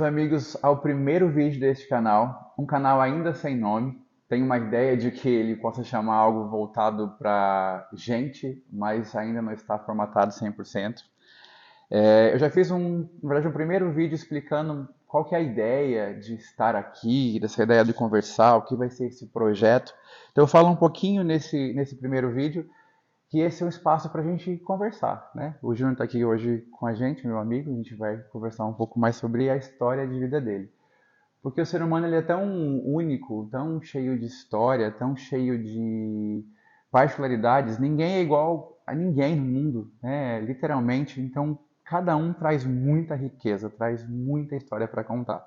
amigos, ao primeiro vídeo deste canal, um canal ainda sem nome. Tenho uma ideia de que ele possa chamar algo voltado para gente, mas ainda não está formatado 100%. Eu já fiz na verdade, um primeiro vídeo explicando qual que é a ideia de estar aqui, dessa ideia de conversar, o que vai ser esse projeto. Então eu falo um pouquinho nesse primeiro vídeo, que esse é um espaço para a gente conversar, né? O Júnior está aqui hoje com a gente, meu amigo, a gente vai conversar um pouco mais sobre a história de vida dele. Porque o ser humano ele é tão único, tão cheio de história, tão cheio de particularidades, ninguém é igual a ninguém no mundo, né? Literalmente, então cada um traz muita riqueza, traz muita história para contar.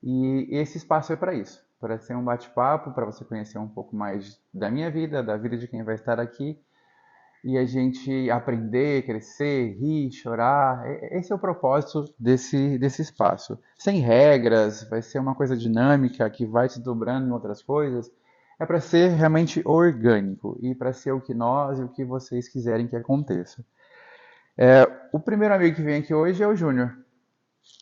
E esse espaço é para isso, para ser um bate-papo, para você conhecer um pouco mais da minha vida, da vida de quem vai estar aqui e a gente aprender, crescer, rir, chorar. Esse é o propósito desse espaço. Sem regras, vai ser uma coisa dinâmica que vai se dobrando em outras coisas. É para ser realmente orgânico e para ser o que nós e o que vocês quiserem que aconteça. O primeiro amigo que vem aqui hoje é o Júnior.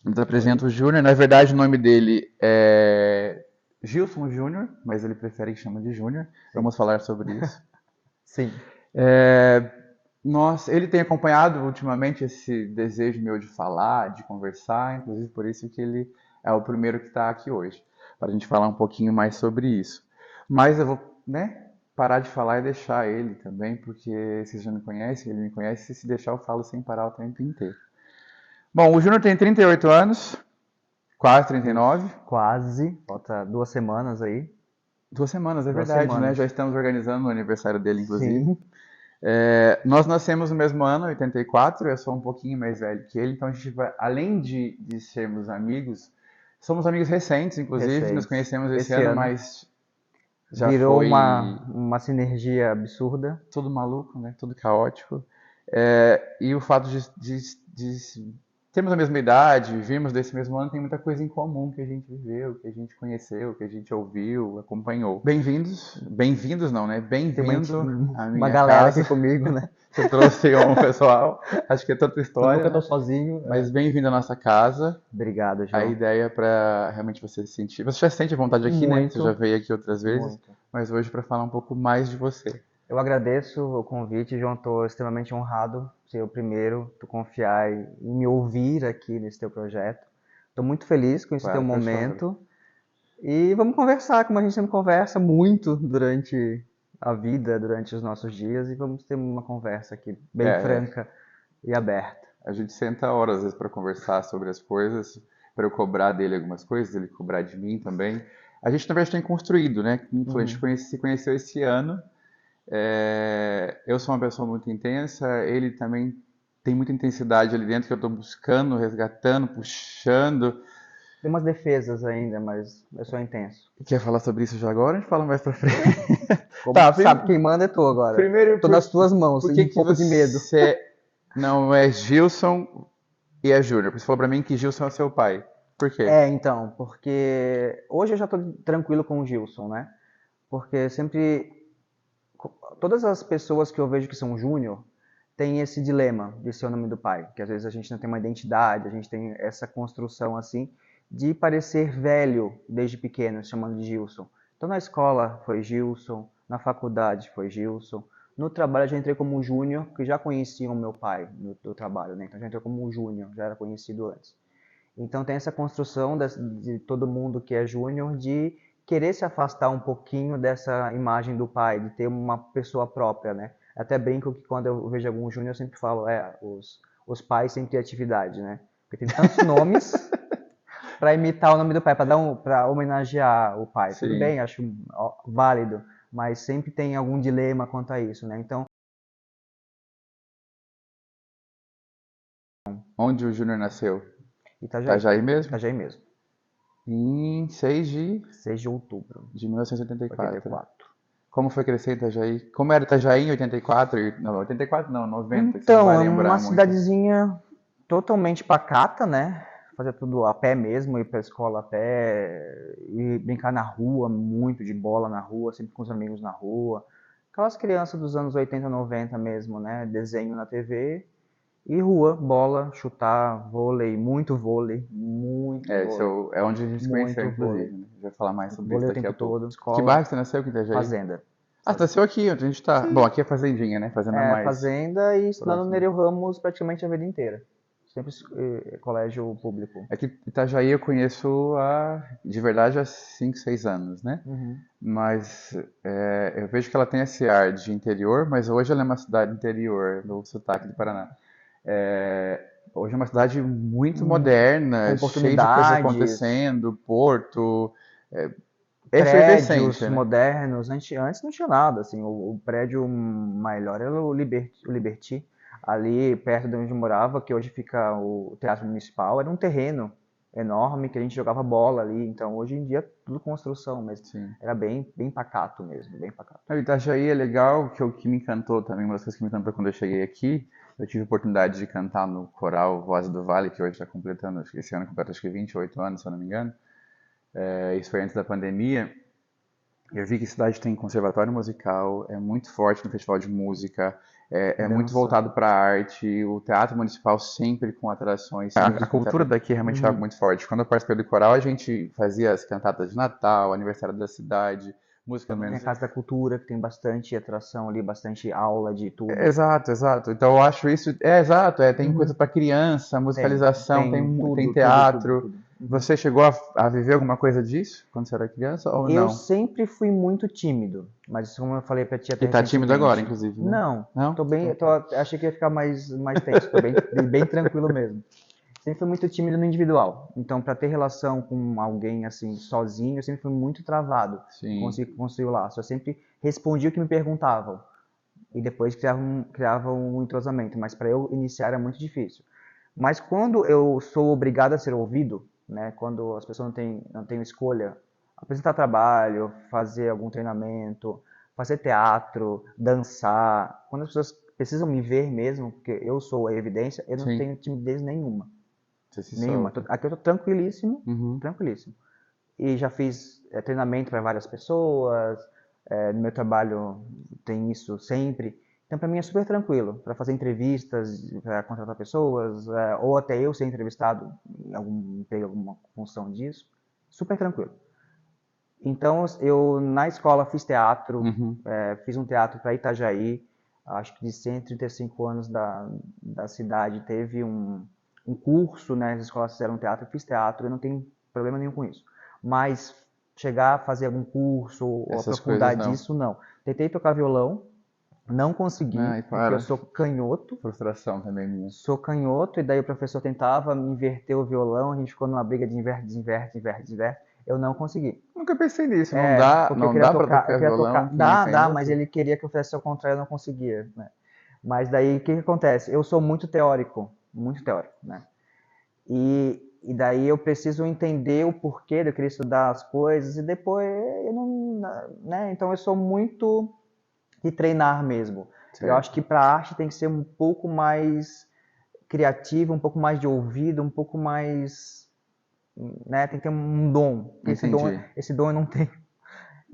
Eu apresento o Júnior. Na verdade, o nome dele é Gilson Júnior, mas ele prefere que chame de Júnior. Vamos falar sobre isso. Sim. Ele tem acompanhado ultimamente esse desejo meu de falar, de conversar, inclusive por isso que ele é o primeiro que está aqui hoje, para a gente falar um pouquinho mais sobre isso. Mas eu vou, parar de falar e deixar ele também, porque vocês já me conhecem, ele me conhece, e se deixar eu falo sem parar o tempo inteiro. Bom, o Júnior tem 38 anos, quase 39. Quase, falta 2 semanas aí. 2 semanas, é 2 verdade, né? semanas. Já estamos organizando o aniversário dele, inclusive. Sim. Nós nascemos no mesmo ano, 84, eu sou um pouquinho mais velho que ele, então a gente vai, além de sermos amigos, somos amigos recentes, inclusive, nos Recentes. conhecemos esse Esse ano, ano mas já virou foi uma sinergia absurda. tudo maluco, né? Tudo caótico. E o fato de termos a mesma idade, vivemos desse mesmo ano, tem muita coisa em comum que a gente viveu, que a gente conheceu, que a gente ouviu, acompanhou. Bem-vindos não, né? Tem Bem-vindo à uma minha galera aqui casa. comigo, né? Você trouxe um pessoal, acho que é tanta Eu história, nunca tô né? sozinho. Mas bem-vindo à nossa casa. Obrigado, A João. ideia é para realmente você se sentir. Você já se sente à vontade aqui, né? Você já Muito, veio aqui outras vezes, muito. mas hoje para falar um pouco mais de você. Eu agradeço o convite, João. Estou extremamente honrado ser o primeiro, tu confiar e me ouvir aqui nesse teu projeto. Estou muito feliz com esse teu Claro que eu choro. momento. E vamos conversar, como a gente sempre conversa muito durante a vida, durante os nossos dias, e vamos ter uma conversa aqui bem É, franca e aberta. a gente senta horas às vezes para conversar sobre as coisas, para eu cobrar dele algumas coisas, ele cobrar de mim também. A gente na verdade tem construído, né? A gente Uhum. se conheceu esse ano. Eu sou uma pessoa muito intensa, ele também tem muita intensidade ali dentro que eu estou buscando, resgatando, puxando. Tem umas defesas ainda, mas eu sou intenso. Quer falar sobre isso já agora? A gente fala mais pra frente. Como Tá, tu sabe, quem manda é tu agora. primeiro, Tô nas tuas mãos, por tenho que um que pouco de medo. você não é Gilson e é Júnior? Porque você falou pra mim que Gilson é seu pai. Por quê? Então, porque hoje eu já tô tranquilo com o Gilson, né? Porque sempre todas as pessoas que eu vejo que são júnior têm esse dilema de ser o nome do pai, que às vezes a gente não tem uma identidade, a gente tem essa construção assim de parecer velho desde pequeno, se chamando de Gilson. Então na escola foi Gilson, na faculdade foi Gilson, no trabalho eu já entrei como júnior, porque já conheciam o meu pai do trabalho, né? Então já entrei como júnior, já era conhecido antes. Então tem essa construção de todo mundo que é júnior de querer se afastar um pouquinho dessa imagem do pai, de ter uma pessoa própria, né? Até brinco que quando eu vejo algum júnior eu sempre falo, os pais sem criatividade, né? Porque tem tantos nomes para imitar o nome do pai, para homenagear o pai. Tudo Sim. bem, acho válido, mas sempre tem algum dilema quanto a isso, né? Então, Onde o Júnior nasceu? Itajaí, Itajaí mesmo? Itajaí mesmo, Em 6 6 de outubro de de 1984. 84. Como foi crescer em Itajaí? Como era Itajaí em 84? Não, 84 não, 90, que você não Então, vai é uma lembrar muito. cidadezinha totalmente pacata, né? Fazer tudo a pé mesmo, ir pra escola a pé, ir brincar na rua, muito de bola na rua, sempre com os amigos na rua. Aquelas crianças dos anos 80, 90 mesmo, né? Desenho na TV E rua, bola, chutar, vôlei, muito É, esse vôlei, é onde a gente se conheceu, muito inclusive, vôlei. né? A gente vai falar mais sobre isso Vôlei o daqui a tempo pouco. todo, Que escola, bairro você nasceu aqui em Itajaí? fazenda. Ah, você nasceu aqui, onde a gente tá. Bom, Sim. aqui é fazendinha, né? Fazenda É, mais fazenda e estudando no próxima. Nereu Ramos praticamente a vida inteira. Sempre colégio público. É que Itajaí eu conheço de verdade há 5, 6 anos, né? Uhum. Mas eu vejo que ela tem esse ar de interior, mas hoje ela é uma cidade interior, no sotaque do Paraná. Hoje é uma cidade muito Com moderna, cheia de coisas oportunidades, acontecendo, porto, é, é efervescente, prédios né? modernos. Antes não tinha nada, assim. O prédio maior era o Liberty, ali perto de onde eu morava, que hoje fica o Teatro Municipal, era um terreno enorme que a gente jogava bola ali. Então, hoje em dia, tudo construção, mas Sim. era bem pacato mesmo, bem pacato. O Itajaí é legal, que o que me encantou também, uma das coisas que me encantou quando eu cheguei aqui, eu tive a oportunidade de cantar no coral Voz do Vale, que hoje está completando, acho que esse ano completa acho que 28 anos, se eu não me engano. Isso foi antes da pandemia. Eu vi que a cidade tem conservatório musical, é muito forte no festival de música, é muito Dança. voltado para a arte, o teatro municipal sempre com atrações. A cultura daqui realmente é algo Uhum. muito forte. Quando eu participei do coral, a gente fazia as cantatas de Natal, aniversário da cidade, música pelo Tem a menos. Casa da Cultura, que tem bastante atração ali, bastante aula de tudo. Exato, exato. Então eu acho isso. Exato, tem coisa Uhum. para criança, musicalização, Tem tem tudo, teatro. tudo. Uhum. Você chegou a viver alguma coisa disso quando você era criança ou Eu não? sempre fui muito tímido, mas como eu falei pra ti até E tá tímido agora, recentemente, inclusive, né? não, Não? tô bem, Então tá. achei que ia ficar mais tenso, tô bem tranquilo mesmo. Sempre fui muito tímido no individual, então para ter relação com alguém assim sozinho, eu sempre fui muito travado em Sim. conseguir construir o laço. Eu sempre respondia o que me perguntavam e depois criava um entrosamento, mas para eu iniciar era muito difícil. Mas quando eu sou obrigado a ser ouvido, né, quando as pessoas não têm escolha, apresentar trabalho, fazer algum treinamento, fazer teatro, dançar, quando as pessoas precisam me ver mesmo, porque eu sou a evidência, eu não Sim. tenho timidez nenhuma. Você se Nenhuma. solta. Aqui eu tô tranquilíssimo, Uhum. tranquilíssimo. E já fiz treinamento para várias pessoas, no meu trabalho tem isso sempre. Então, para mim é super tranquilo para fazer entrevistas, para contratar pessoas, ou até eu ser entrevistado em algum emprego, alguma função disso. Super tranquilo. Então, eu na escola fiz teatro, Uhum. fiz um teatro para Itajaí, acho que de 135 anos da cidade, teve um curso, né, as escolas fizeram teatro, eu fiz teatro, eu não tenho problema nenhum com isso. Mas chegar a fazer algum curso ou Essas coisas aprofundar não. disso, não. Tentei tocar violão, não consegui, Ai, porque eu para. sou canhoto, Frustração também minha. e daí o professor tentava me inverter o violão, a gente ficou numa briga de inverte, desinverte, desinverte, desinverte, eu não consegui. Nunca pensei nisso. Porque Não dá para eu tocar queria tocar. violão quem é Dá, mas canhoto? ele queria que eu fizesse ao contrário, eu não conseguia, né? Mas daí o que acontece? Eu sou muito teórico, né? E daí eu preciso entender o porquê de eu querer estudar as coisas e depois eu não, né? Então eu sou muito de treinar mesmo. Eu acho Certo. que para arte tem que ser um pouco mais criativo, um pouco mais de ouvido, um pouco mais, né? Tem que ter um dom. Entendi. Esse dom eu não tenho.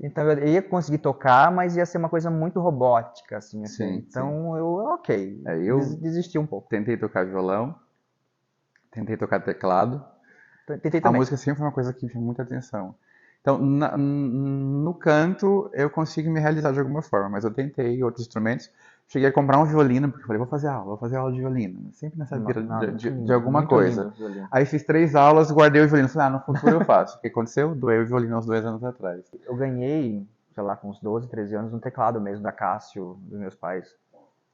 Então eu ia conseguir tocar, mas ia ser uma coisa muito robótica, assim, assim. Sim, sim. Então ok, Eu desisti um pouco. tentei tocar violão, tentei tocar teclado. Tentei A também. música sempre foi uma coisa que me chamou muita atenção. Então, no canto, eu consigo me realizar de alguma forma, mas eu tentei outros instrumentos. Cheguei a comprar um violino, porque eu falei, vou fazer aula de violino. Sempre nessa pira de alguma Muito lindo coisa. o violino. Aí fiz 3 aulas, guardei o violino. Falei, no futuro eu faço. O que aconteceu? Doei o violino uns 2 anos atrás. Eu ganhei, sei lá, com uns 12, 13 anos, um teclado mesmo da Cássio, dos meus pais.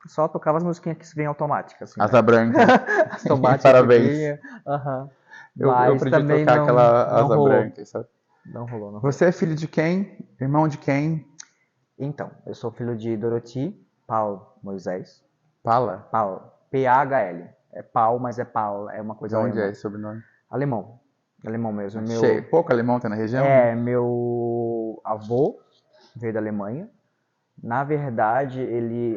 Só tocava as musiquinhas que vêm automáticas, assim, né? Asa branca. As automáticas que Parabéns. vinha. Aham. Eu Mas aprendi a também tocar aquela não asa rolou. branca, sabe? Não rolou. Você é filho de quem? Irmão de quem? Então, eu sou filho de Dorothy Paul Moisés. Pala? Paul, P-A-H-L. É Paul, mas é Paul, é uma De coisa onde é alemã. esse sobrenome? Alemão. Alemão mesmo. Cheio. Pouco alemão tem na região, né? Meu avô veio da Alemanha. Na verdade,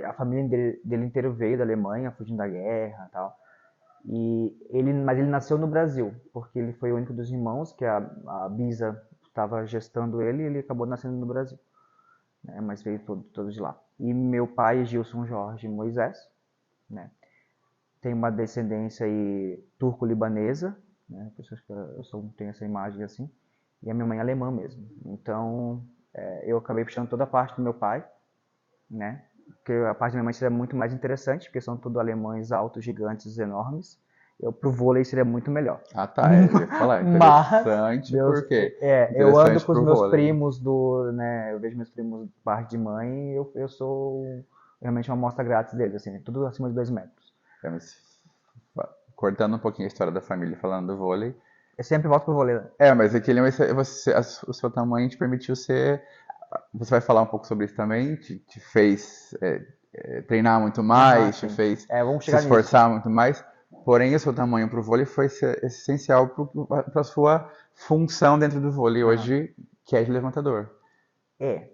a família dele inteiro veio da Alemanha, fugindo da guerra e tal. Mas ele nasceu no Brasil, porque ele foi o único dos irmãos que a Bisa estava gestando ele e ele acabou nascendo no Brasil, né? Mas veio todo de lá. E meu pai, Gilson Jorge Moisés, né? tem uma descendência aí turco-libanesa, né? Pessoas que eu só tenho essa imagem assim. E a minha mãe é alemã mesmo. Então, eu acabei puxando toda a parte do meu pai, né? Porque a parte da minha mãe seria muito mais interessante, porque são tudo alemães altos, gigantes, enormes. Eu pro vôlei seria muito melhor. Ah, tá. Eu ia falar, Mas interessante, por quê? eu ando Interessante com os pro meus vôlei. primos né? Eu vejo meus primos de parte de mãe e eu sou realmente uma amostra grátis deles, assim, tudo acima de 2 metros. É, mas, cortando um pouquinho a história da família, falando do vôlei. Eu sempre volto pro vôlei, né? Mas aquele, o seu tamanho te permitiu ser. Você vai falar um pouco sobre isso também? Te fez treinar muito Aham, mais, te sim. fez Vamos se chegar nisso. esforçar muito mais. Porém, o seu tamanho para o vôlei foi essencial para a sua função dentro do vôlei Aham. hoje, que é de levantador. É.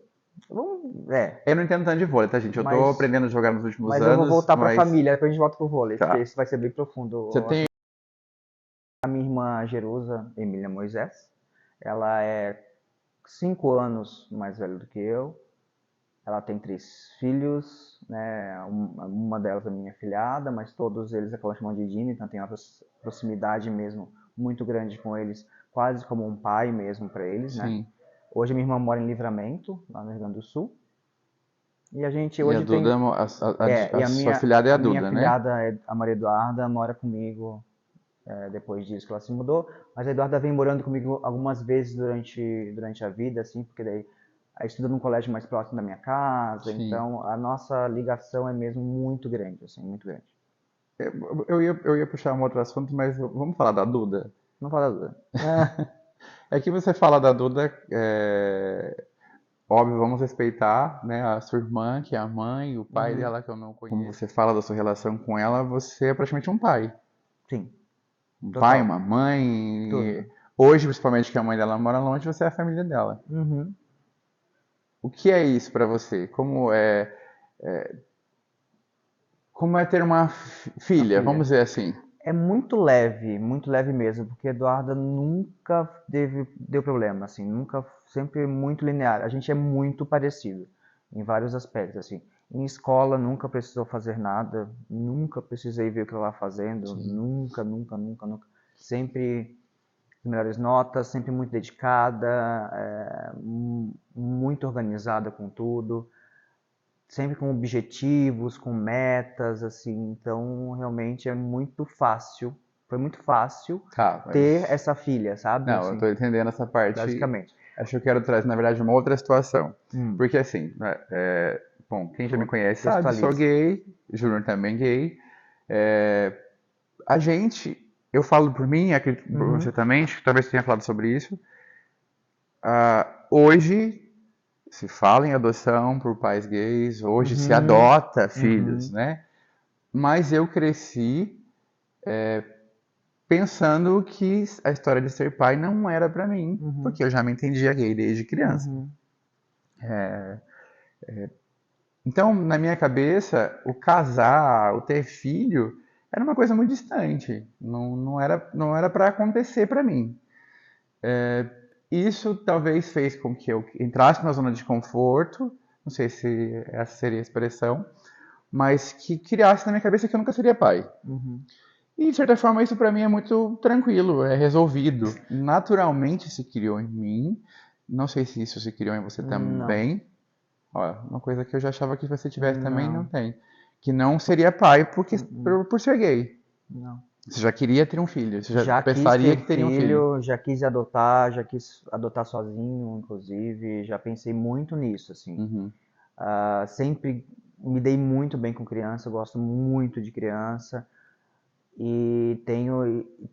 É. Eu não entendo tanto de vôlei, tá, gente? Eu tô Mas, aprendendo a jogar nos últimos mas eu vou anos, voltar pra mas família, depois a gente volta pro vôlei, porque tá. isso vai ser bem Você profundo. tem. A minha irmã Jerusa Emília Moisés, ela é 5 anos mais velha do que eu. Ela tem 3 filhos, né? Uma delas é minha filhada, mas todos eles é que ela chama de Dini, então tem uma proximidade mesmo muito grande com eles, quase como um pai mesmo para eles, né? Sim. Hoje minha irmã mora em Livramento, lá no Rio Grande do Sul, e a gente E a hoje Duda, tem a e sua filhada é a a minha Duda, né? filhada, a Maria Eduarda, mora comigo depois disso que ela se mudou, mas a Eduarda vem morando comigo algumas vezes durante a vida, assim, porque daí ela estuda num colégio mais próximo da minha casa, Sim. então a nossa ligação é mesmo muito grande, assim, muito grande. Eu ia puxar um outro assunto, mas vamos falar da Duda. Não fala dúvida. É que você fala da Duda, óbvio, vamos respeitar, né, a sua irmã, que é a mãe, o pai Uhum. dela, que eu não conheço. Como você fala da sua relação com ela, você é praticamente um pai. Sim, Um pai, total, uma mãe. E tudo. hoje, principalmente que a mãe dela mora longe, você é a família dela. Uhum. O que é isso pra você? Como é ter uma A filha, filha. vamos dizer assim? É muito leve mesmo, porque a Eduarda nunca deu problema, assim, nunca, sempre muito linear. A gente é muito parecido em vários aspectos, assim. Em escola nunca precisou fazer nada, nunca precisei ver o que ela estava fazendo, Sim. nunca, nunca, nunca, nunca. Sempre as melhores notas, sempre muito dedicada, muito organizada com tudo, sempre com objetivos, com metas, assim. Então, realmente é muito fácil. Foi muito fácil Tá, ter mas. essa filha, sabe? Não, eu Assim, tô entendendo essa parte. basicamente. Acho que eu quero trazer, na verdade, uma outra situação. Hum, Porque assim, né, bom, quem já me conhece sabe, sou Contextualize. gay, Júnior também gay. É, a gente, eu falo por mim, acredito por você Uhum, também, acho que talvez você tenha falado sobre isso. Hoje se fala em adoção por pais gays, hoje se uhum, adota filhos, uhum, né? Mas eu cresci pensando que a história de ser pai não era pra mim, uhum, porque eu já me entendia gay desde criança. uhum. Então, na minha cabeça, o casar, o ter filho, era uma coisa muito distante. Não era para acontecer para mim. Isso talvez fez com que eu entrasse numa zona de conforto, não sei se essa seria a expressão, mas que criasse na minha cabeça que eu nunca seria pai. Uhum. E de certa forma isso para mim é muito tranquilo, é resolvido. Naturalmente se criou em mim. Não sei se isso se criou em você Não, também. Ó, uma coisa que eu já achava que você tivesse também não não, tem. Que não seria pai uhum, por ser gay. não. Você já queria ter um filho, você já Já quis pensaria ter que teria um filho. filho, já quis adotar, já quis adotar sozinho, inclusive, já pensei muito nisso, assim. Uhum. Sempre me dei muito bem com criança, gosto muito de criança e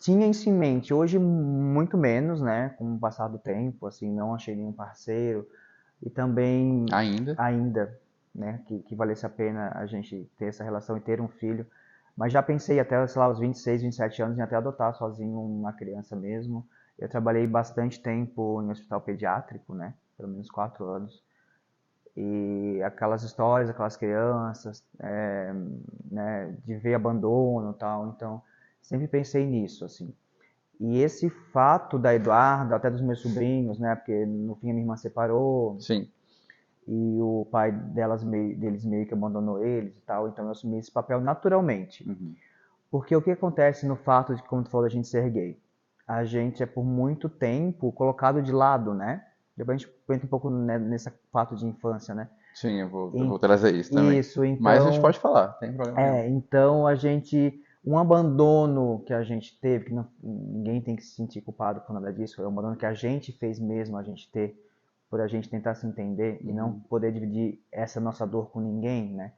tinha isso em mente. Hoje muito menos, né? Com o passar do tempo, assim, não achei nenhum parceiro e também Ainda. ainda, né? Que valesse a pena a gente ter essa relação e ter um filho. Mas já pensei até, sei lá, os 26, 27 anos em até adotar sozinho uma criança mesmo. Eu trabalhei bastante tempo em hospital pediátrico, né? Pelo menos 4 anos. E aquelas histórias, aquelas crianças, né, de ver abandono e tal. Então, sempre pensei nisso, assim. E esse fato da Eduarda, até dos meus sobrinhos, né, porque no fim a minha irmã separou Sim. e o pai deles meio que abandonou eles e tal, então eu assumi esse papel naturalmente. Uhum. Porque o que acontece no fato de, como tu falou, da gente ser gay? A gente é por muito tempo colocado de lado, né? Depois a gente entra um pouco nesse fato de infância, né? Sim, eu vou trazer isso também. Isso, Mas a gente então, pode falar, não tem problema nenhum. então a gente, um abandono que a gente teve, que ninguém tem que se sentir culpado por nada disso, é um abandono que a gente fez mesmo a gente ter, por a gente tentar se entender e não poder dividir essa nossa dor com ninguém, né?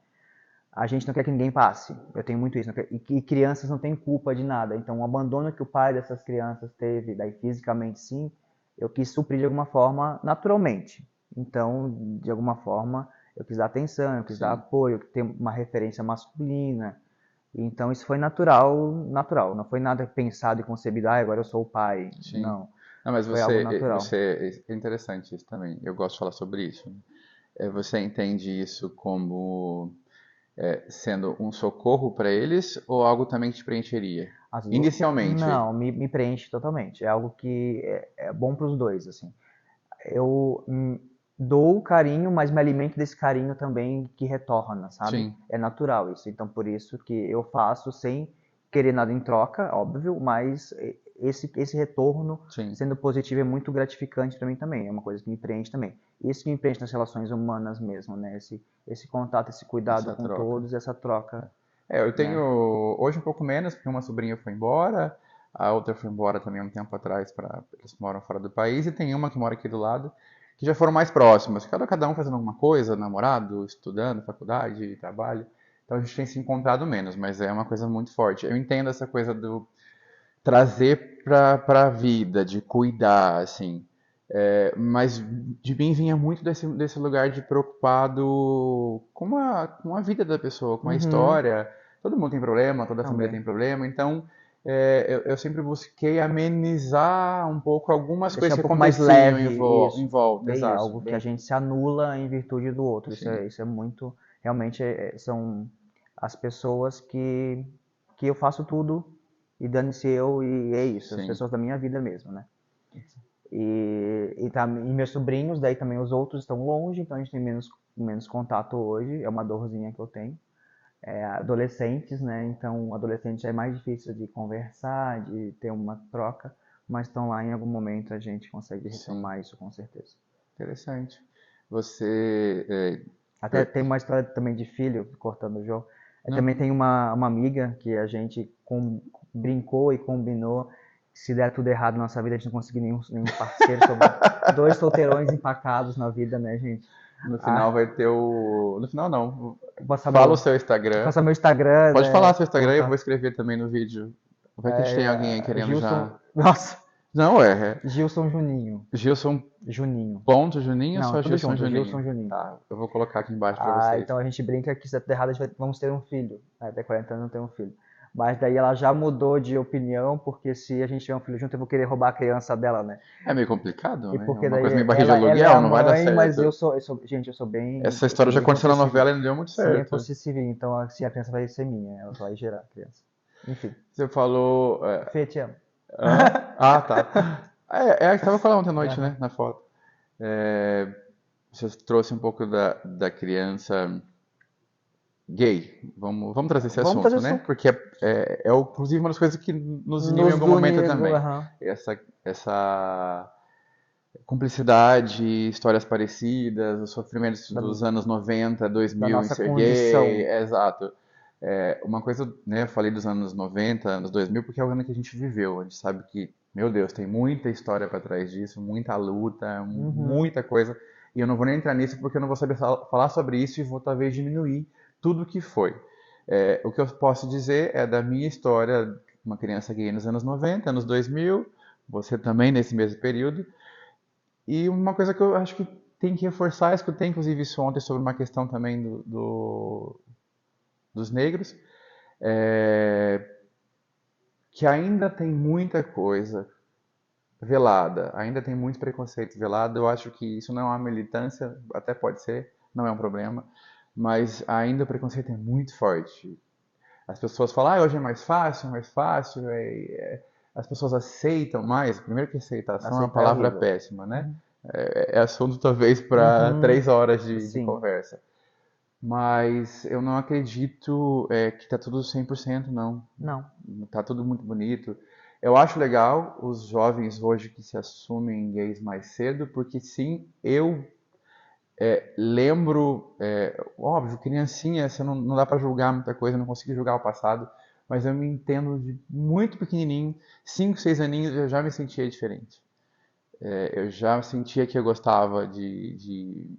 A gente não quer que ninguém passe. Eu tenho muito isso. E crianças não têm culpa de nada. Então, o abandono que o pai dessas crianças teve, daí fisicamente sim, eu quis suprir de alguma forma naturalmente. Então, de alguma forma, eu quis dar atenção, eu quis dar Sim, apoio, ter uma referência masculina. Então, isso foi natural, natural. Não foi nada pensado e concebido, ah, agora eu sou o pai. sim. Não. Não, mas Foi algo natural. é interessante isso também. Eu gosto de falar sobre isso. Você entende isso como sendo um socorro para eles ou algo também que te preencheria? Inicialmente. Não, me preenche totalmente. É algo que é bom para os dois, assim. Eu dou carinho, mas me alimento desse carinho também que retorna, sabe? Sim, É natural isso. Então, por isso que eu faço sem querer nada em troca, óbvio, mas esse retorno sim. sendo positivo é muito gratificante para mim também. É uma coisa que me preenche também. Isso que me preenche nas relações humanas mesmo, né? Esse contato, esse cuidado Essa com troca. todos, essa troca, Eu tenho né? hoje um pouco menos, porque uma sobrinha foi embora, a outra foi embora também um tempo atrás, eles moram fora do país, e tem uma que mora aqui do lado, que já foram mais próximas, cada um fazendo alguma coisa, namorado, estudando, faculdade, trabalho. Então a gente tem se encontrado menos, mas é uma coisa muito forte. Eu entendo essa coisa do trazer para a vida, de cuidar, assim. Mas de mim vinha muito desse lugar de preocupado com a vida da pessoa, com a Uhum, história. Todo mundo tem problema, toda família também. tem problema, então eu sempre busquei amenizar um pouco algumas coisas Deixar um que pouco mais aconteciam leve em isso. volta, Bem, exato. algo que a Bem, gente se anula em virtude do outro. sim, Isso é muito. Realmente são as pessoas que eu faço tudo e dane-se eu e é isso. As sim, pessoas da minha vida mesmo, né? E meus sobrinhos, daí também os outros estão longe, então a gente tem menos contato hoje. É uma dorzinha que eu tenho. Adolescentes, né? Então, adolescente é mais difícil de conversar, de ter uma troca, mas estão lá em algum momento a gente consegue sim. retomar isso com certeza. Interessante. Você. Até tem uma história também de filho, cortando o jogo. Não, Também tem uma amiga que a gente brincou e combinou que se der tudo errado na nossa vida, a gente não conseguir nenhum parceiro. Somos dois solteirões empacados na vida, né, gente? no final Ah, vai ter o. No final não. vou passar Fala o meu, seu vou Instagram. passar meu Instagram, Pode falar né? seu Instagram e eu vou Colocar. escrever também no vídeo. Vai que a gente tem alguém aí querendo Gilson. já. Nossa, Não, é. Gilson Juninho. Gilson Juninho. ponto Juninho ou Não, só tudo Gilson junto, Juninho? Gilson Juninho. Tá, eu vou colocar aqui embaixo pra vocês. Então a gente brinca que se der tudo errado, vamos ter um filho. Até 40 anos não tem um filho. Mas daí ela já mudou de opinião, porque se a gente tiver um filho junto, eu vou querer roubar a criança dela, né? É meio complicado, E né? É porque uma daí coisa meio barriga de ela é aluguel, a não vai dar mãe, mas certo. gente, Essa eu sou história já bem aconteceu na possessivinho. novela e não deu muito Sim, é certo. possessivinho, então assim, a criança vai ser minha, ela vai gerar a criança. Enfim, Você falou. Fê, te amo. Hã? Ah, tá. É a que tava com ela ontem à noite, Aham. né? Na foto. É, você trouxe um pouco da criança gay. Vamos trazer esse Vamos trazer assunto, né? isso Porque inclusive uma das coisas que nos uniu em nos algum une. momento também. Aham. Essa cumplicidade, histórias parecidas, os sofrimentos Da, dos anos 90, da 2000 em nossa ser gay, condição. exato. Uma coisa, né, eu falei dos anos 90, anos 2000, porque é o ano que a gente viveu. A gente sabe que, meu Deus, tem muita história para trás disso, muita luta, Uhum. muita coisa. E eu não vou nem entrar nisso porque eu não vou saber falar sobre isso e vou talvez diminuir tudo que foi. O que eu posso dizer é da minha história, uma criança gay nos anos 90, anos 2000, você também nesse mesmo período. E uma coisa que eu acho que tem que reforçar, escutei inclusive isso ontem sobre uma questão também dos negros, é, que ainda tem muita coisa velada, ainda tem muito preconceito velado. Eu acho que isso não é uma militância, até pode ser, não é um problema, mas ainda o preconceito é muito forte. As pessoas falam, hoje é mais fácil, as pessoas aceitam mais. Primeiro que aceitação é uma Aceitar é palavra horrível. péssima, né? É assunto talvez para Uhum. 3 horas de Sim. conversa. Mas eu não acredito que tá tudo 100% não. Não. Tá tudo muito bonito. Eu acho legal os jovens hoje que se assumem gays mais cedo, porque sim, eu lembro, óbvio, criancinha, você não dá pra julgar muita coisa, não consigo julgar o passado, mas eu me entendo de muito pequenininho, 5, 6 aninhos, eu já me sentia diferente. Eu já sentia que eu gostava de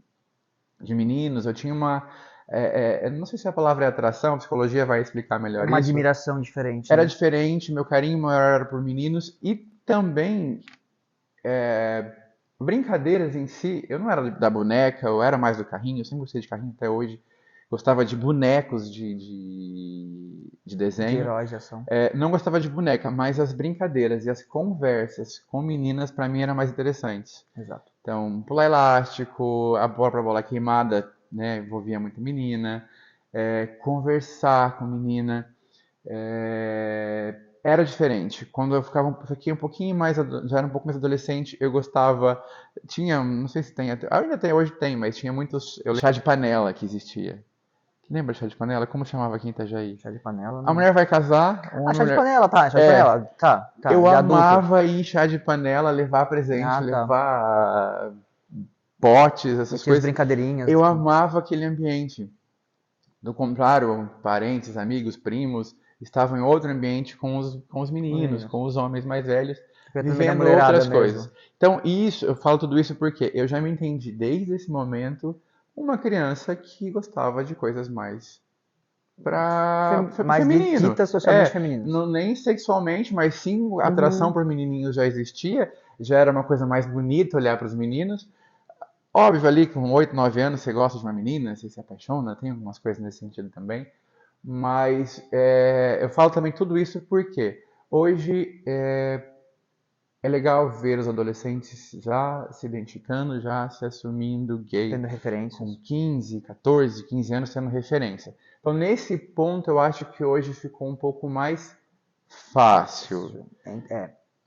meninos, eu tinha não sei se a palavra é atração, a psicologia vai explicar melhor Uma isso. admiração diferente, Era né? diferente, meu carinho maior era por meninos e também brincadeiras em si. Eu não era da boneca, eu era mais do carrinho, eu sempre gostei de carrinho até hoje. Gostava de bonecos de De desenho. heróis de ação. Não gostava de boneca, mas as brincadeiras e as conversas com meninas para mim eram mais interessantes. Exato. Então, pular elástico, a própria bola queimada, né, envolvia muito menina, conversar com menina, era diferente. Quando fiquei um pouquinho mais, já era um pouco mais adolescente, eu gostava, tinha, não sei se tem, ainda tem, hoje tem, mas tinha muitos, chá de panela que existia. Lembra de chá de panela? Como chamava aqui em Itajaí? Chá de panela, A não. mulher vai casar, Ah, uma chá de mulher. panela, tá. Chá de É, panela. Tá, tá. eu De adulto. amava ir em chá de panela, levar presente, Ah, tá. levar potes, E essas tinha as coisas. brincadeirinhas. Eu amava aquele ambiente. Do contrário, parentes, amigos, primos estavam em outro ambiente com os Os meninos, meninos. com os homens mais velhos, Fica também da vivendo mulherada outras mesmo. coisas. Então, isso, eu falo tudo isso porque eu já me entendi desde esse momento uma criança que gostava de coisas mais para Mais feminino. ditas socialmente femininas. Não, nem sexualmente, mas sim a atração Uhum. por menininhos já existia, já era uma coisa mais bonita olhar para os meninos. Óbvio, ali com 8, 9 anos você gosta de uma menina, você se apaixona, tem algumas coisas nesse sentido também. Mas eu falo também tudo isso porque hoje é legal ver os adolescentes já se identificando, já se assumindo gay, Tendo com referências. 15, 14, 15 anos sendo referência. Então, nesse ponto, eu acho que hoje ficou um pouco mais fácil.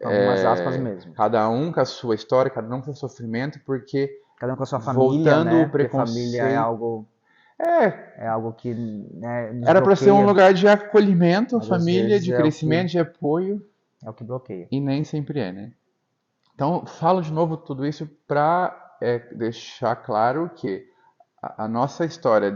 Algumas aspas mesmo. Cada um com a sua história, cada um com o seu sofrimento, porque Cada um com a sua família, voltando né? o Porque família preconceito. É, é algo que, né, nos era para ser um bloqueia, lugar de acolhimento, mas às família, vezes de crescimento, de apoio, é o que bloqueia. e nem sempre é, né? Então, falo de novo tudo isso para deixar claro que a nossa história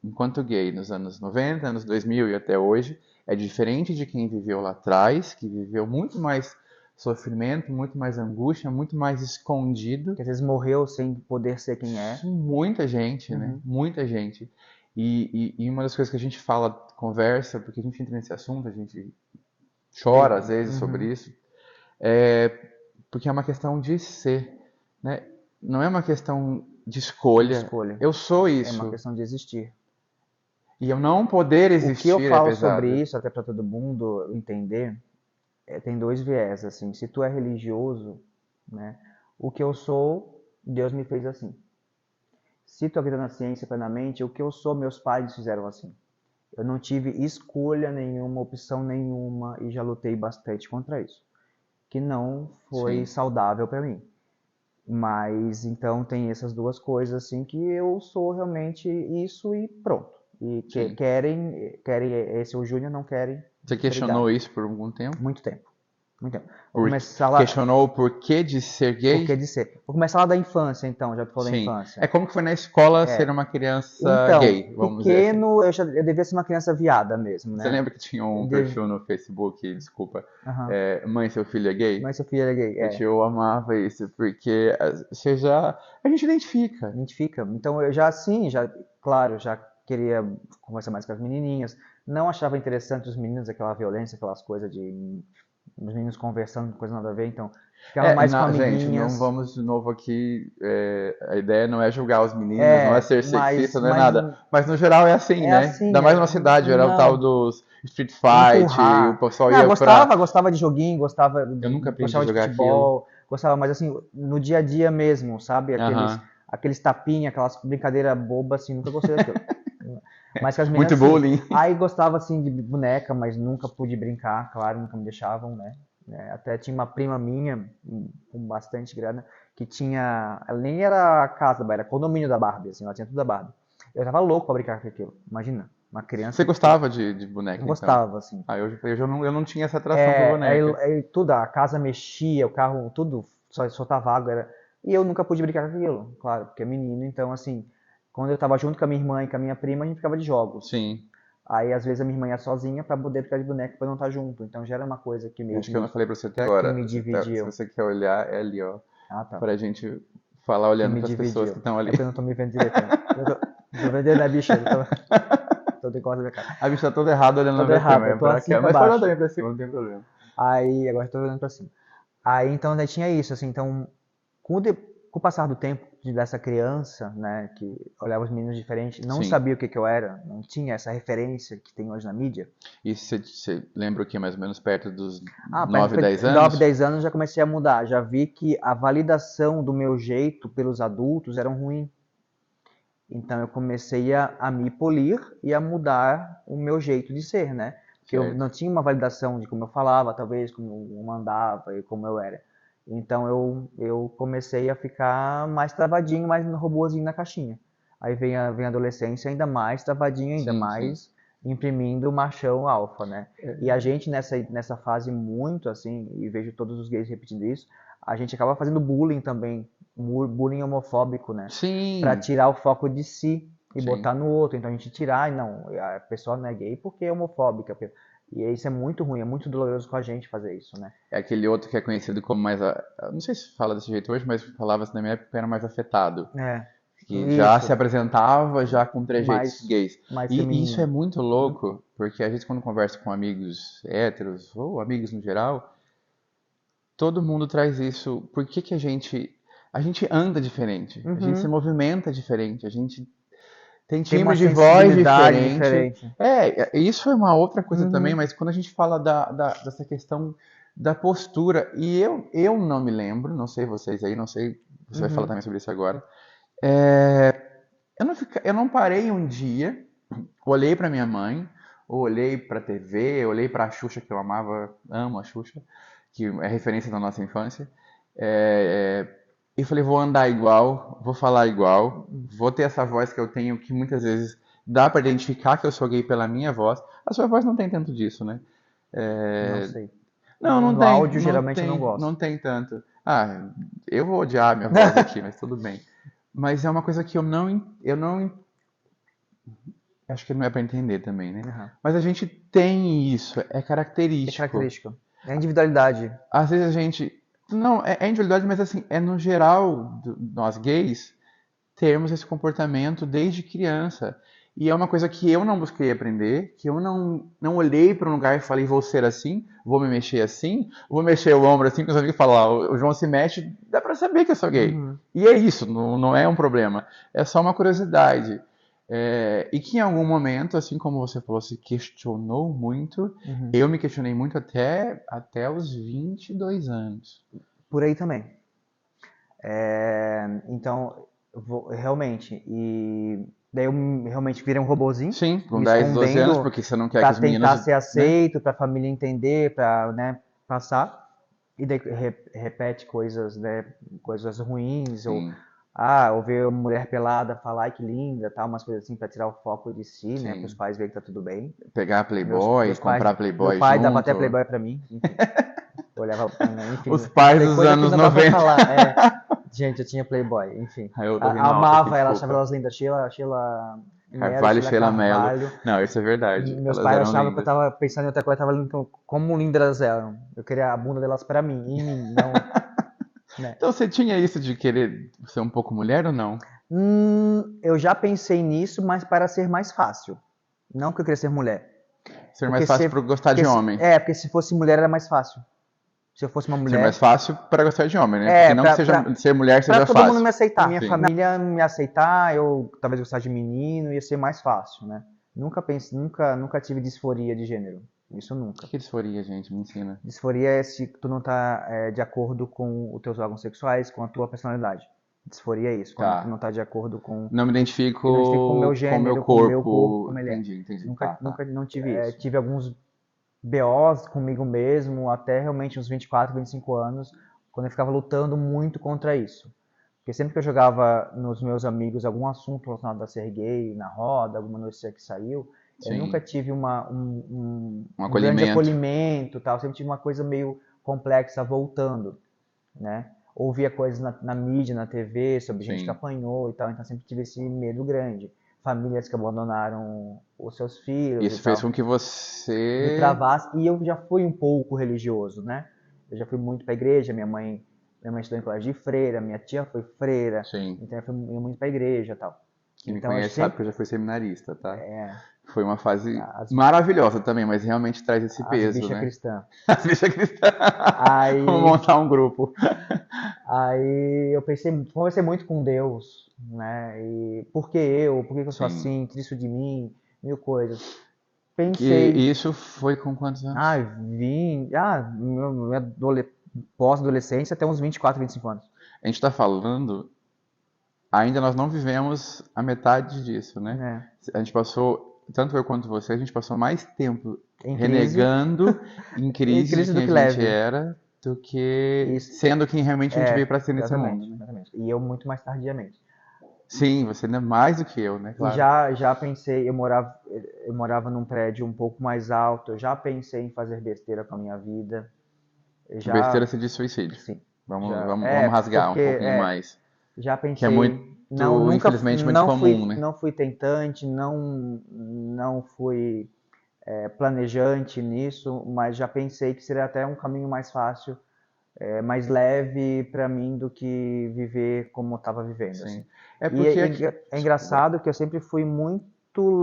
enquanto gay nos anos 90, anos 2000 e até hoje é diferente de quem viveu lá atrás, que viveu muito mais sofrimento, muito mais angústia, muito mais escondido. Que às vezes morreu sem poder ser quem é. Muita gente, né? Uhum. Muita gente. E uma das coisas que a gente fala, conversa, porque a gente entra nesse assunto, a gente chora às vezes sobre Uhum. isso, é porque é uma questão de ser, né? Não é uma questão de De escolha. escolha. Eu sou É uma isso. questão de existir. E eu não poder O que eu existir é falo sobre pesado. isso, até para todo mundo entender, tem dois viés, assim. Se tu é religioso, né? O que eu sou, Deus me fez assim. Se tu acredita na ciência plenamente, o que eu sou, meus pais fizeram assim. Eu não tive escolha nenhuma, opção nenhuma e já lutei bastante contra isso, que não foi Sim, saudável para mim. Mas então tem essas duas coisas assim que eu sou realmente isso e pronto. E que sim. querem esse é o Júnior, não querem, Você obrigado. questionou isso por algum tempo? Muito tempo, muito tempo. Vou Por... começar lá, Questionou o porquê de ser por que gay? de ser? Vou começar lá da infância então, já que tu falou da Sim. infância. É como que foi na escola ser uma criança Então, gay, vamos dizer assim. pequeno eu devia ser uma criança viada mesmo, Você né? lembra que tinha um De, perfil no Facebook, desculpa, Aham. Mãe, seu filho é gay? Mas Sofia era gay, Eu amava isso, porque você já. A gente identifica. identifica. Então eu já assim, já, claro, já queria conversar mais com as menininhas. Não achava interessante os meninos, aquela violência, aquelas coisas de os meninos conversando, coisa nada a ver. Então ficava mais com Gente, não amiguinhas. vamos de novo aqui. A ideia não é julgar os meninos, não é ser sexista, não é nada. Mas no geral é assim, É né? Ainda assim, mais na cidade, era o tal não, dos Street Fight, e o empurrar. pessoal Não, ia pra. gostava de joguinho, Eu nunca aprendi a gostava de jogar aquilo. futebol, gostava, mas assim, no dia a dia mesmo, sabe? Aham. Aqueles tapinha, aquelas brincadeiras bobas, assim, nunca gostei daquilo. Mas com as meninas, Muito assim, bullying. aí gostava, assim, de boneca, mas nunca pude brincar, claro, nunca me deixavam, né? Até tinha uma prima minha, com bastante grana, que tinha, ela nem era a casa da Barbie, era condomínio da Barbie, assim, ela tinha tudo da Barbie. Eu tava louco pra brincar com aquilo. Imagina, uma criança. Você gostava de boneca, Eu então? gostava, assim. Ah, eu não tinha essa atração por boneca. Aí tudo, a casa mexia, o carro, tudo só soltava água. E eu nunca pude brincar com aquilo, claro, porque é menino. Então, assim, quando eu tava junto com a minha irmã e com a minha prima, a gente ficava de jogos. Sim. Aí, às vezes, a minha irmã ia sozinha pra poder brincar de boneca pra não estar junto. Então, já era uma coisa que Eu meio acho que eu não falei pra você até agora. me Se dividiu. você quer olhar, é ali, ó. Ah, tá. Pra gente falar Que olhando me pras pessoas que dividiu. estão É ali. porque eu não tô me vendo direito, né? Tô vendendo a bicha, tô de costas da minha cara. A bicha tá toda errada olhando Todo pra cima, errado, eu é tô pra assim cá. pra Mas pode olhar baixo. também pra cima, não tem problema. Aí, agora eu tô olhando pra cima. Aí, então, daí tinha isso, assim, então, com o passar do tempo dessa criança, né, que olhava os meninos diferentes, não Sim. sabia o que que eu era, não tinha essa referência que tem hoje na mídia. E você lembra o que, mais ou menos perto dos Ah, 9, 10 9, anos? 10 anos já comecei a mudar, já vi que a validação do meu jeito pelos adultos era ruim. Então eu comecei a me polir e a mudar o meu jeito de ser, né? Porque eu Certo. não tinha uma validação de como eu falava, talvez, como eu andava e como eu era. Então eu comecei a ficar mais travadinho, mais no robozinho na caixinha. Aí vem a adolescência ainda mais travadinho, ainda Sim, sim. mais imprimindo o machão alfa, né? E a gente nessa fase muito assim, e vejo todos os gays repetindo isso, a gente acaba fazendo bullying também, bullying homofóbico, né? Para Sim, tirar o foco de si e sim. botar no outro. Então a gente tirar, não, a pessoa não é gay porque é homofóbica. E isso é muito ruim, é muito doloroso com a gente fazer isso, né? É aquele outro que é conhecido como mais. Não sei se fala desse jeito hoje, mas falava-se na minha época que era mais afetado. É, Que já se isso, apresentava já com trejeitos mais, gays. mais E isso é feminino. muito louco, porque a gente quando conversa com amigos héteros, ou amigos no geral, todo mundo traz isso. Por que que a gente anda diferente, a gente se Uhum. movimenta diferente, a gente tem Tem uma timbre de voz sensibilidade diferente. diferente. Isso é uma outra coisa também, Uhum, mas quando a gente fala dessa questão da postura, e eu não me lembro, não sei vocês aí, não sei, você vai falar uhum, também sobre isso agora. É, eu não parei um dia, olhei para minha mãe, olhei para a TV, olhei para a Xuxa, que eu amava, amo a Xuxa, que é referência da nossa infância, é, e falei, vou andar igual, vou falar igual, vou ter essa voz que eu tenho, que muitas vezes dá para identificar que eu sou gay pela minha voz. A sua voz não tem tanto disso, né? não É, sei. não, No áudio geralmente eu não não gosto. tem tanto. Ah, eu vou odiar minha voz aqui, mas tudo bem. Mas é uma coisa que eu não acho que não é para entender também, né? Uhum. Mas a gente tem isso, é É característico. característico. É individualidade. Às vezes a gente. Não, é individualidade, mas assim, é no geral, nós gays, termos esse comportamento desde criança. E é uma coisa que eu não busquei aprender, que eu não olhei para um lugar e falei, vou ser assim, vou me mexer assim, vou mexer o ombro assim, que os amigos falam, ah, o João se mexe, dá para saber que eu sou gay. Uhum, E é isso, não é um problema, é só uma curiosidade. E que em algum momento, assim como você falou, se questionou muito, uhum. eu me questionei muito até os 22 anos. Por aí também. Então, realmente, e daí eu realmente virei um robozinho, Sim, com me 10, 12 anos, escondendo porque você não quer que para os meninos, tentar ser né? aceito, para a família entender, para, né, passar. E daí repete coisas, né, coisas ruins, ou Sim, ouvir uma mulher pelada falar, ai que linda, tal, umas coisas assim para tirar o foco de si, né, para os sim. pais verem que tá tudo bem. Pegar Playboy, Meus pais, comprar meu Playboy pai dava até junto. Playboy para mim, enfim. Eu olhava, Os enfim, pais falei dos coisa que anos não dá pra 90. falar. Gente, eu tinha Playboy, enfim. Aí eu tô rindo alto aqui, Amava ela, achava desculpa. elas lindas. Sheila Mello, Carvalho e Sheila Sheila Mello. Carvalho. Não, isso é verdade. Meus Elas pais eram achavam que eu lindas. tava pensando em outra coisa, tava lindo, como lindas elas eram. Eu queria a bunda delas pra mim, em mim, não, né? Então você tinha isso de querer ser um pouco mulher ou não? Eu já pensei nisso, mas para ser mais fácil. Não que eu queria ser mulher. Ser mais fácil pra gostar Porque de homem. porque se fosse mulher era mais fácil. Se eu fosse uma Ser mais mulher, fácil pra gostar de homem, né? Porque não que ser mulher pra seja todo mundo me fácil. aceitar. Minha Sim. família me aceitar, eu talvez gostar de menino, ia ser mais fácil, né? Nunca tive disforia de gênero. Isso O nunca. que é disforia, gente? Me ensina. Disforia é se tu não tá de acordo com os teus órgãos sexuais, com a tua personalidade. Disforia é isso, quando tu não Tá. tá de acordo com. Não me Eu não identifico com o meu com o meu gênero, com o meu corpo, corpo. como ele é. Entendi, entendi. Nunca, Tá, tá. nunca não tive isso. Tive alguns BOs comigo mesmo, até realmente uns 24, 25 anos, quando eu ficava lutando muito contra isso. Porque sempre que eu jogava nos meus amigos algum assunto relacionado a ser gay, na roda, alguma notícia que saiu, eu nunca Sim. tive Um um grande acolhimento. acolhimento, tal. Sempre tive uma coisa meio complexa voltando, né? Ouvia coisas na mídia, na TV, sobre gente que Sim. apanhou e tal, então sempre tive esse medo grande. Famílias que abandonaram os seus filhos e Isso fez tal. com que Me você. travasse, e eu já fui um pouco religioso, né? Eu já fui muito para a igreja, minha mãe estudou em colégio de freira, minha tia foi freira, Sim. então eu fui ia muito para a igreja e tal. Quem me Então eu conhece sabe que sempre eu já fui seminarista, tá? é, Foi uma fase as, maravilhosa também, mas realmente traz esse as peso, bichas né? cristãs. As bichas cristãs. Vamos Aí, montar um grupo. aí eu conversei muito com Deus, né? E por que eu? Por que eu sou Sim. assim? Tira isso de mim, mil coisas. E Pensei, isso foi com quantos ah, anos? pós-adolescência até uns 24, 25 anos. A gente tá falando, ainda nós não vivemos a metade disso, né? Né? A gente passou, tanto eu quanto você, a gente passou mais tempo Em crise, renegando em em crise de crise quem do a que gente leve. era do que Isso, sendo quem realmente a gente veio é, para ser nesse mundo, exatamente, né? exatamente. E eu muito mais tardiamente. Sim, você ainda é mais do que eu, né? E Claro. já pensei, eu morava num prédio um pouco mais alto, eu já pensei em fazer besteira com a minha vida. Eu Besteira já, se diz suicídio. sim, Vamos, já, vamos, vamos rasgar um porque pouquinho mais. já Que é pensei, muito, infelizmente, muito comum, né? não fui tentante, não fui planejante nisso, mas já pensei que seria até um caminho mais fácil, mais leve para mim do que viver como eu estava vivendo, Sim. assim. É E porque aqui. é Desculpa. engraçado que eu sempre fui muito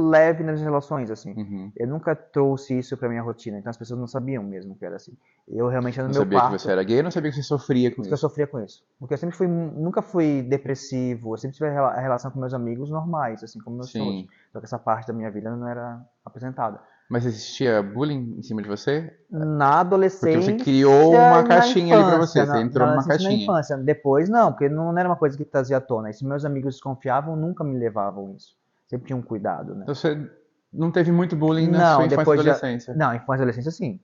leve nas relações, assim. Uhum. Eu nunca trouxe isso para minha rotina, então as pessoas não sabiam mesmo que era assim. Eu realmente era no Não meu sabia que você quarto, era gay, não sabia que você sofria com que eu isso. sofria com isso. Porque eu sempre nunca fui depressivo, eu sempre tive a relação com meus amigos normais, assim como meus hoje. Sim. Só que essa parte da minha vida não era apresentada. Mas existia bullying em cima de você? Na Porque você adolescência criou uma e na caixinha ali pra você. infância, Você na entrou numa adolescência e na caixinha. infância. Depois não, porque não era uma coisa que trazia à tona. E se meus amigos desconfiavam, nunca me levavam isso. Sempre tinham um cuidado, né? Então você não teve muito bullying na sua Não, infância e depois já. adolescência. Não, infância e adolescência sim.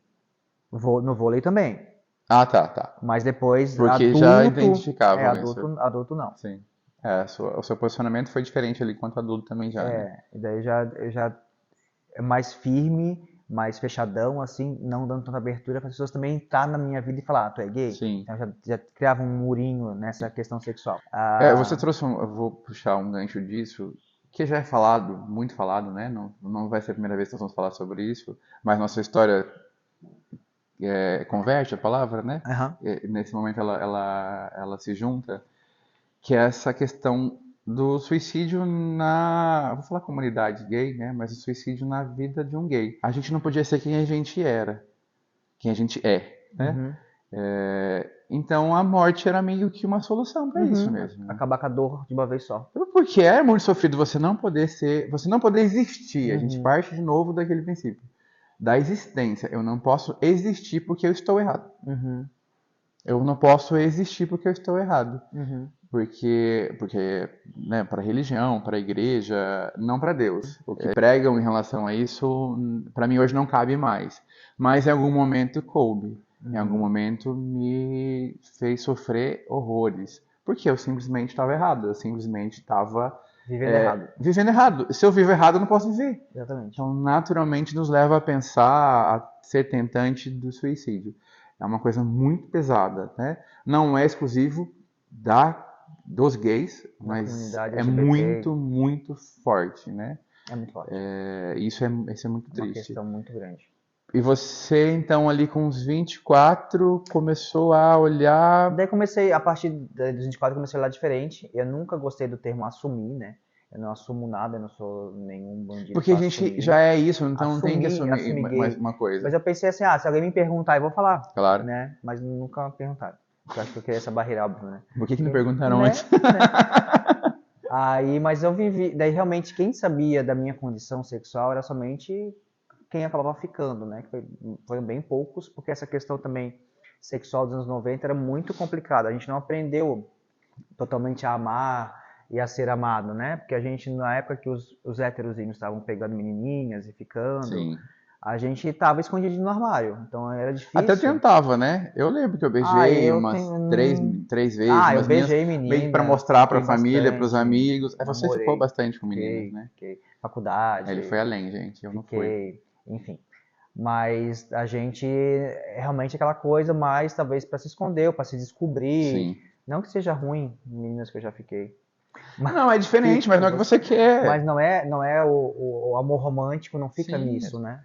No vôlei também. Ah, tá, tá. Mas depois, Porque já identificavam isso. adulto não. Sim. É, o seu posicionamento foi diferente ali enquanto adulto também já, né? E daí eu já é mais firme, mais fechadão, assim, não dando tanta abertura para as pessoas também entrar na minha vida e falar, ah, tu é gay? Sim. Então já criava um murinho nessa questão sexual. É, você Ah, trouxe eu vou puxar um gancho disso, que já é falado, muito falado, né? Não, não vai ser a primeira vez que nós vamos falar sobre isso, mas nossa história converge a palavra, né? aham. Nesse momento ela se junta, que é essa questão do suicídio vou falar comunidade gay, né? Mas o suicídio na vida de um gay. A gente não podia ser quem a gente era, quem a gente é, né? Uhum. Então a morte era meio que uma solução para isso Uhum. mesmo, né? Acabar com a dor de uma vez só. Porque é muito sofrido você não poder ser, você não poder existir. A gente Uhum. parte de novo daquele princípio da existência. Eu não posso existir porque eu estou errado. Uhum. Eu não posso existir porque eu estou errado. Uhum. Porque né, para a religião, para a igreja, não para Deus. O que pregam em relação a isso, para mim hoje não cabe mais. Mas em algum momento coube. Em algum momento me fez sofrer horrores. Porque eu simplesmente estava errado. Eu simplesmente estava Vivendo errado. vivendo errado. Se eu vivo errado, eu não posso viver. Exatamente. Então, naturalmente, nos leva a pensar, a ser tentante do suicídio. É uma coisa muito pesada, né? Não é exclusivo dos gays, Da mas comunidade é LGBT muito, muito forte, né? é muito forte. Isso é muito Uma triste. questão muito grande. E você, então, ali com uns 24, começou a olhar. Daí comecei, a partir dos 24, comecei a olhar diferente. Eu nunca gostei do termo assumir, né? Eu não assumo nada, eu não sou nenhum bandido Porque a pra gente já assumir. é isso, então não tem que assumir Assumir mais gay. uma Mas coisa. eu pensei assim, se alguém me perguntar, eu vou falar, Claro. né? Mas nunca me perguntaram. Porque eu acho que eu queria essa barreira, óbvio, né? Por que não Porque, perguntaram antes? né? Aí, mas eu vivi, daí realmente quem sabia da minha condição sexual era somente quem acabava ficando, né? Que foram bem poucos, porque essa questão também sexual dos anos 90 era muito complicada. A gente não aprendeu totalmente a amar e a ser amado, né? Porque a gente, na época que os héterozinhos estavam pegando menininhas e ficando, Sim. a gente estava escondido no armário. Então era Até difícil. tentava, né? Eu lembro que eu Ah, beijei eu umas tenho. três 3 vezes, Ah, eu umas meninas, beijei meio que pra meninas, mostrar pra fiquei família, pros bastante, amigos. Aí você ficou namorei, bastante com meninas, né? fiquei. Faculdade, Ele foi além, gente, eu não fui. fiquei, enfim. Mas a gente é realmente aquela coisa mais, talvez, para se esconder ou para se descobrir. Sim. Não que seja ruim, meninas que eu já fiquei. Mas, Não, é diferente, mas não é o que você mas quer. não é o amor romântico, não fica Sim. nisso, né?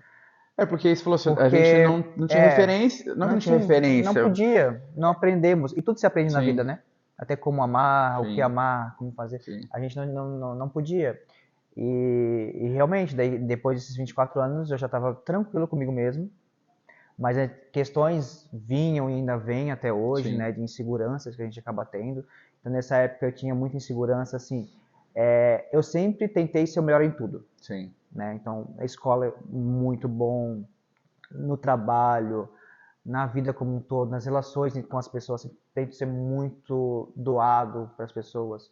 É porque isso falou assim, a gente Porque não tinha referência. Não que não tinha não referência. podia, não aprendemos. E tudo se aprende na vida, Sim, né? Até como amar, o que sim, amar, como fazer. sim, A gente não podia. E realmente, daí, depois desses 24 anos, eu já estava tranquilo comigo mesmo. Mas questões vinham e ainda vêm até hoje, sim, né? De inseguranças que a gente acaba tendo. Então, nessa época, eu tinha muita insegurança, assim. Eu sempre tentei ser o melhor em tudo, sim, né? Então, a escola é muito bom, no trabalho, na vida como um todo, nas relações com as pessoas, tento ser muito doado para as pessoas.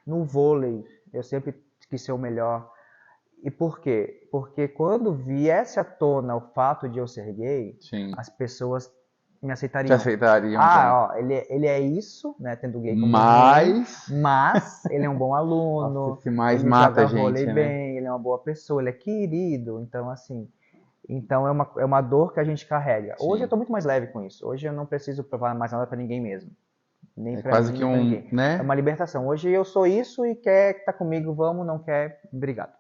No vôlei, eu sempre quis ser o melhor. E por quê? Porque quando viesse à tona o fato de eu ser gay, sim. as pessoas me Te aceitariam. aceitariam também. Ah, ó, ele é isso, né, tendo gay como ruim, Mas, mas ele é um bom nossa, aluno, esse mais ele mata a joga vôlei gente, né? bem, ele é uma boa pessoa, ele é querido. Então, assim, é uma dor que a gente carrega. Hoje eu Sim. estou muito mais leve com isso. Hoje eu não preciso provar mais nada para ninguém mesmo. Nem É para quase mim, que nem para um, ninguém. É né? uma libertação. Hoje eu sou isso e quer estar comigo, vamos, não quer, obrigado.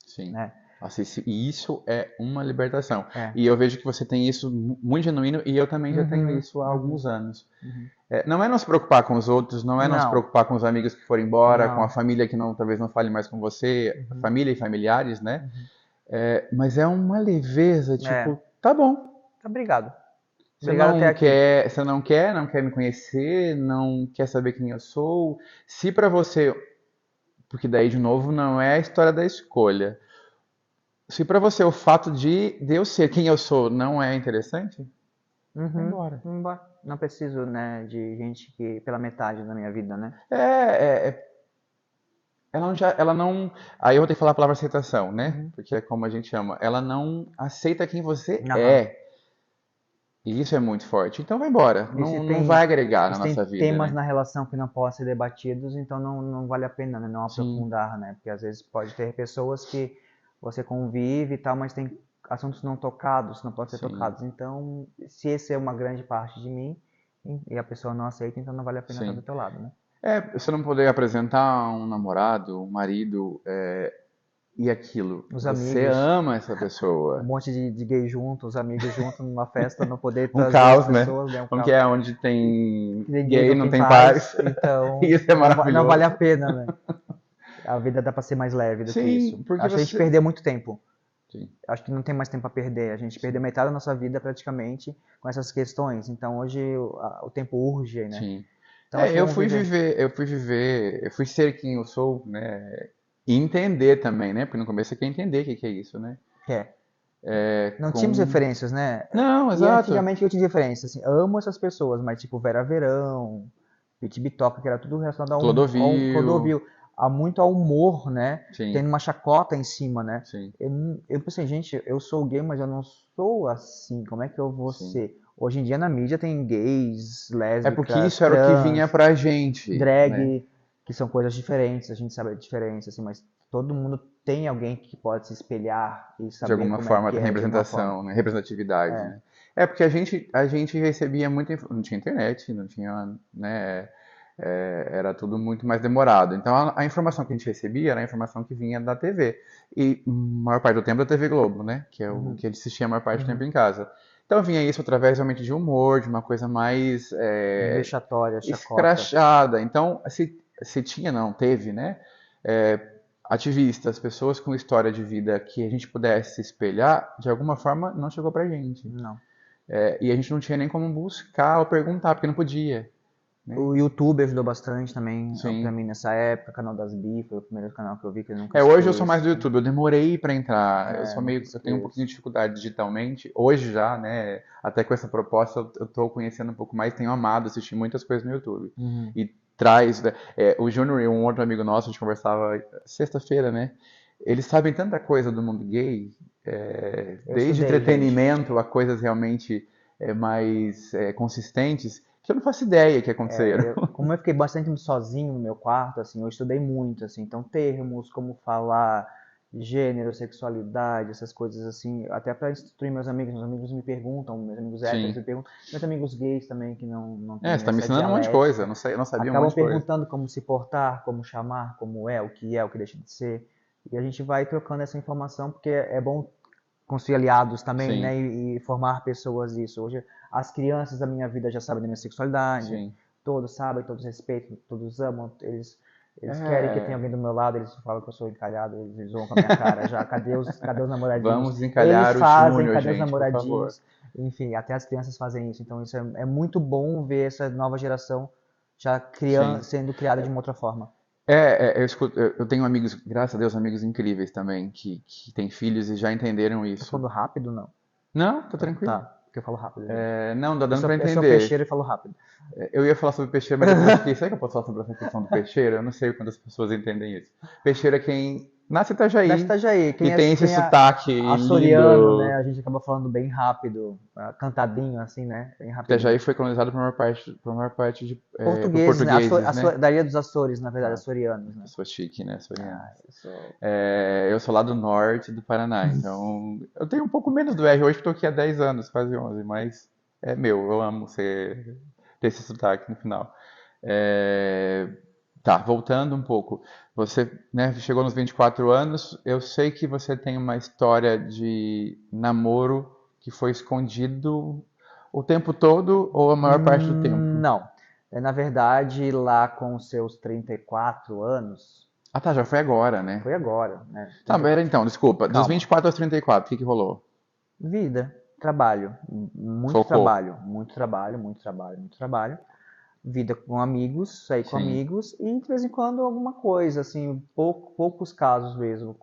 Sim. Né? Nossa, isso é uma libertação. É. E eu vejo que você tem isso muito genuíno e eu também já tenho Uhum, isso há uhum, alguns anos. uhum. Não é não se preocupar com os outros, não é não se Não, preocupar com os amigos que foram embora, com a não. família que não, talvez não fale mais com você, Uhum, família e familiares, né? uhum. Mas é uma leveza, É, tipo, tá bom. obrigado. Você Obrigado até não aqui. quer, você não quer me conhecer, não quer saber quem eu sou. Se pra você, porque daí de novo não é a história da escolha. Se pra você o fato de eu ser quem eu sou não é interessante, vai Uhum, embora. embora. Não preciso, né, de gente que pela metade da minha vida, né? Ela não, aí eu vou ter que falar a palavra aceitação, né? Uhum. Porque é como a gente chama. Ela não aceita quem você Aham. é. E isso é muito forte. Então vai embora. E se Não vai tem, agregar e na se tem nossa vida, temas né? na relação que não podem ser debatidos, então não vale a pena, né, não Sim, aprofundar, né? Porque às vezes pode ter pessoas que você convive e tal, mas tem assuntos não tocados, não podem ser sim, tocados. Então, se esse é uma grande parte de mim e a pessoa não aceita, então não vale a pena estar do sim. teu lado, né? Você não poder apresentar um namorado, um marido, e aquilo. Os Você amigos, ama essa um pessoa. monte de gay junto, os amigos junto numa festa, não poder Um trazer as caos, né? pessoas, né? Um Como que caos. é onde tem Ninguém gay, não não tem tem paz, paz. então Isso é não vale a maravilhoso. pena, né? A vida dá para ser mais leve do que isso. Sim, porque Acho que a gente você. perdeu muito tempo. Sim, Acho que não tem mais tempo para perder. A gente perdeu sim, metade da nossa vida praticamente com essas questões. Então hoje o tempo urge, né? sim. Então acho que vamos viver. Eu fui ser quem eu sou, né? E entender também, né? Porque no começo você quer entender o que que é isso, né? É. É, Não tínhamos com. referências, né? Não, E exato. antigamente eu tinha referências. Assim, amo essas pessoas, mas tipo Vera Verão, Pit Bitoca, que era tudo relacionado ao Clodovil. Clodovil, a muito ao humor, né? Sim, Tendo uma chacota em cima, né? sim, Eu pensei, gente, eu sou gay, mas eu não sou assim. Como é que eu vou sim. ser? Hoje em dia na mídia tem gays, É porque lésbicas, isso era o que vinha trans, pra gente, né? drag, que são coisas diferentes, a gente sabe a diferença, assim, mas todo mundo tem alguém que pode se espelhar e De saber alguma como é forma, que tem é de alguma forma. representação, né? Representatividade, né? É porque a gente recebia muita, não tinha internet, não tinha, né? Era tudo muito mais demorado. Então a informação que a gente recebia era a informação que vinha da TV. E a maior parte do tempo da TV Globo, né? Que é o Uhum, que a gente assistia a maior parte do tempo uhum. em casa. Então vinha isso através realmente de humor, de uma coisa mais Vexatória, chacota. escrachada. Então, se tinha, não, teve, né? É, ativistas, pessoas com história de vida que a gente pudesse se espelhar, de alguma forma não chegou pra gente. Não. E a gente não tinha nem como buscar ou perguntar, porque não podia, né? O YouTube ajudou bastante também pra Sim. mim nessa época, canal das Bi, foi o primeiro canal que eu vi que eu nunca Hoje eu sou mais do esqueço. YouTube, eu demorei pra entrar, Nunca eu tenho um pouquinho esqueço. de dificuldade digitalmente, hoje já, né, até com essa proposta eu tô conhecendo um pouco mais, tenho amado assistir muitas coisas no YouTube. Uhum. E traz, né, o Júnior e um outro amigo nosso, a gente conversava sexta-feira, né, eles sabem tanta coisa do mundo gay, Eu desde estudei, gente. entretenimento a coisas realmente mais consistentes, que eu não faço ideia que aconteceram. Como eu fiquei bastante sozinho no meu quarto, assim, eu estudei muito, assim, então termos, como falar, gênero, sexualidade, essas coisas assim, até para instruir meus amigos me perguntam, meus amigos héteros Sim. me perguntam, meus amigos gays também que não É, têm você tá me essa ensinando um monte de coisa. dialética, Eu não sabia um monte acabam de coisa. perguntando como se portar, como chamar, como é, o que deixa de ser, e a gente vai trocando essa informação porque é bom construir aliados também, Sim, né, e formar pessoas isso. Hoje as crianças da minha vida já sabem da minha sexualidade, sim. todos sabem, todos respeitam, todos amam, eles querem que tenha É, alguém do meu lado, eles falam que eu sou encalhado, eles zoam com a minha cara já, cadê os namoradinhos? vamos Eles desencalhar o fazem, Júnior, cadê os gente, por favor. namoradinhos? Enfim, até as crianças fazem isso, então isso é muito bom ver essa nova geração já Sim. sendo criada de uma outra forma. Eu tenho amigos, graças a Deus, amigos incríveis também, que têm filhos e já entenderam Tô isso. falando rápido, não? Não, tá Tá, tranquilo. porque eu falo rápido, gente. Não, dá dando pra Eu sou entender. peixeiro e falo rápido. Eu ia falar sobre peixeira, mas depois eu fiquei, será que eu posso falar sobre essa questão do peixeiro? Eu não sei quantas pessoas entendem isso. Peixeiro é quem nasce em Da Itajaí Itajaí, e tem esse quem é sotaque açoriano, né? lindo. A gente acaba falando bem rápido, cantadinho assim, né? Bem Itajaí rapidinho. foi colonizado por maior parte por Portugueses, né? portugueses, né? Da Ilha dos Açores, na verdade, Ah, açorianos, né? pessoa chique, né? Açoriano. Ah, eu sou... Eu sou lá do norte do Paraná, então eu tenho um pouco menos do R. Hoje estou aqui há 10 anos, quase 11, mas é meu, eu amo ter esse sotaque no final. É, Tá, voltando um pouco. Você, né, chegou nos 24 anos, eu sei que você tem uma história de namoro que foi escondido o tempo todo ou a maior parte do tempo? Não. Na verdade, lá com os seus 34 anos, Ah tá, já foi agora, né? foi agora, né? Tá, pera então, desculpa. Dos Calma. 24 aos 34, o que que rolou? Vida, trabalho, muito Focou. trabalho, muito trabalho, muito trabalho, muito trabalho. Vida com amigos, sair com Sim. amigos e de vez em quando alguma coisa, assim, poucos casos mesmo,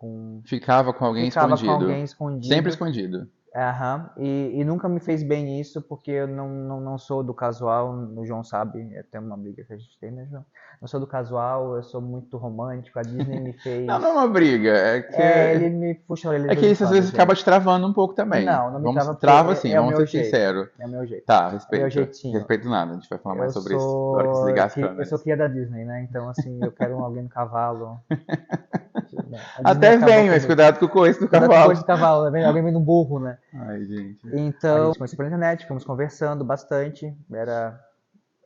Ficava com alguém ficava com escondido. alguém Sempre escondido. escondido. Aham, e nunca me fez bem isso, porque eu não sou do casual, o João sabe, é até uma briga que a gente tem, né, João? Não sou do casual, eu sou muito romântico, a Disney me Não, não é fez. uma briga. Ele me puxa a orelha de É que vez em isso às quando, vezes acaba gente. te travando um pouco também. Não me Vamos, trava porque trava sim, é o vamos meu ser jeito. sinceros. É o meu jeito. Tá, É meu respeito. jeitinho. Respeito nada. A gente vai falar Eu mais sobre isso na hora que sou desligar as eu sou câmeras. cria da Disney, né? Então assim, eu quero alguém no cavalo. Não, a Disney Até acabou vem, mas comigo. cuidado com o coice do Cuidado com o coisa cavalo. de cavalo, né? Alguém vem no burro, né? Ai, gente. Então, a gente conheceu pela internet, fomos conversando bastante.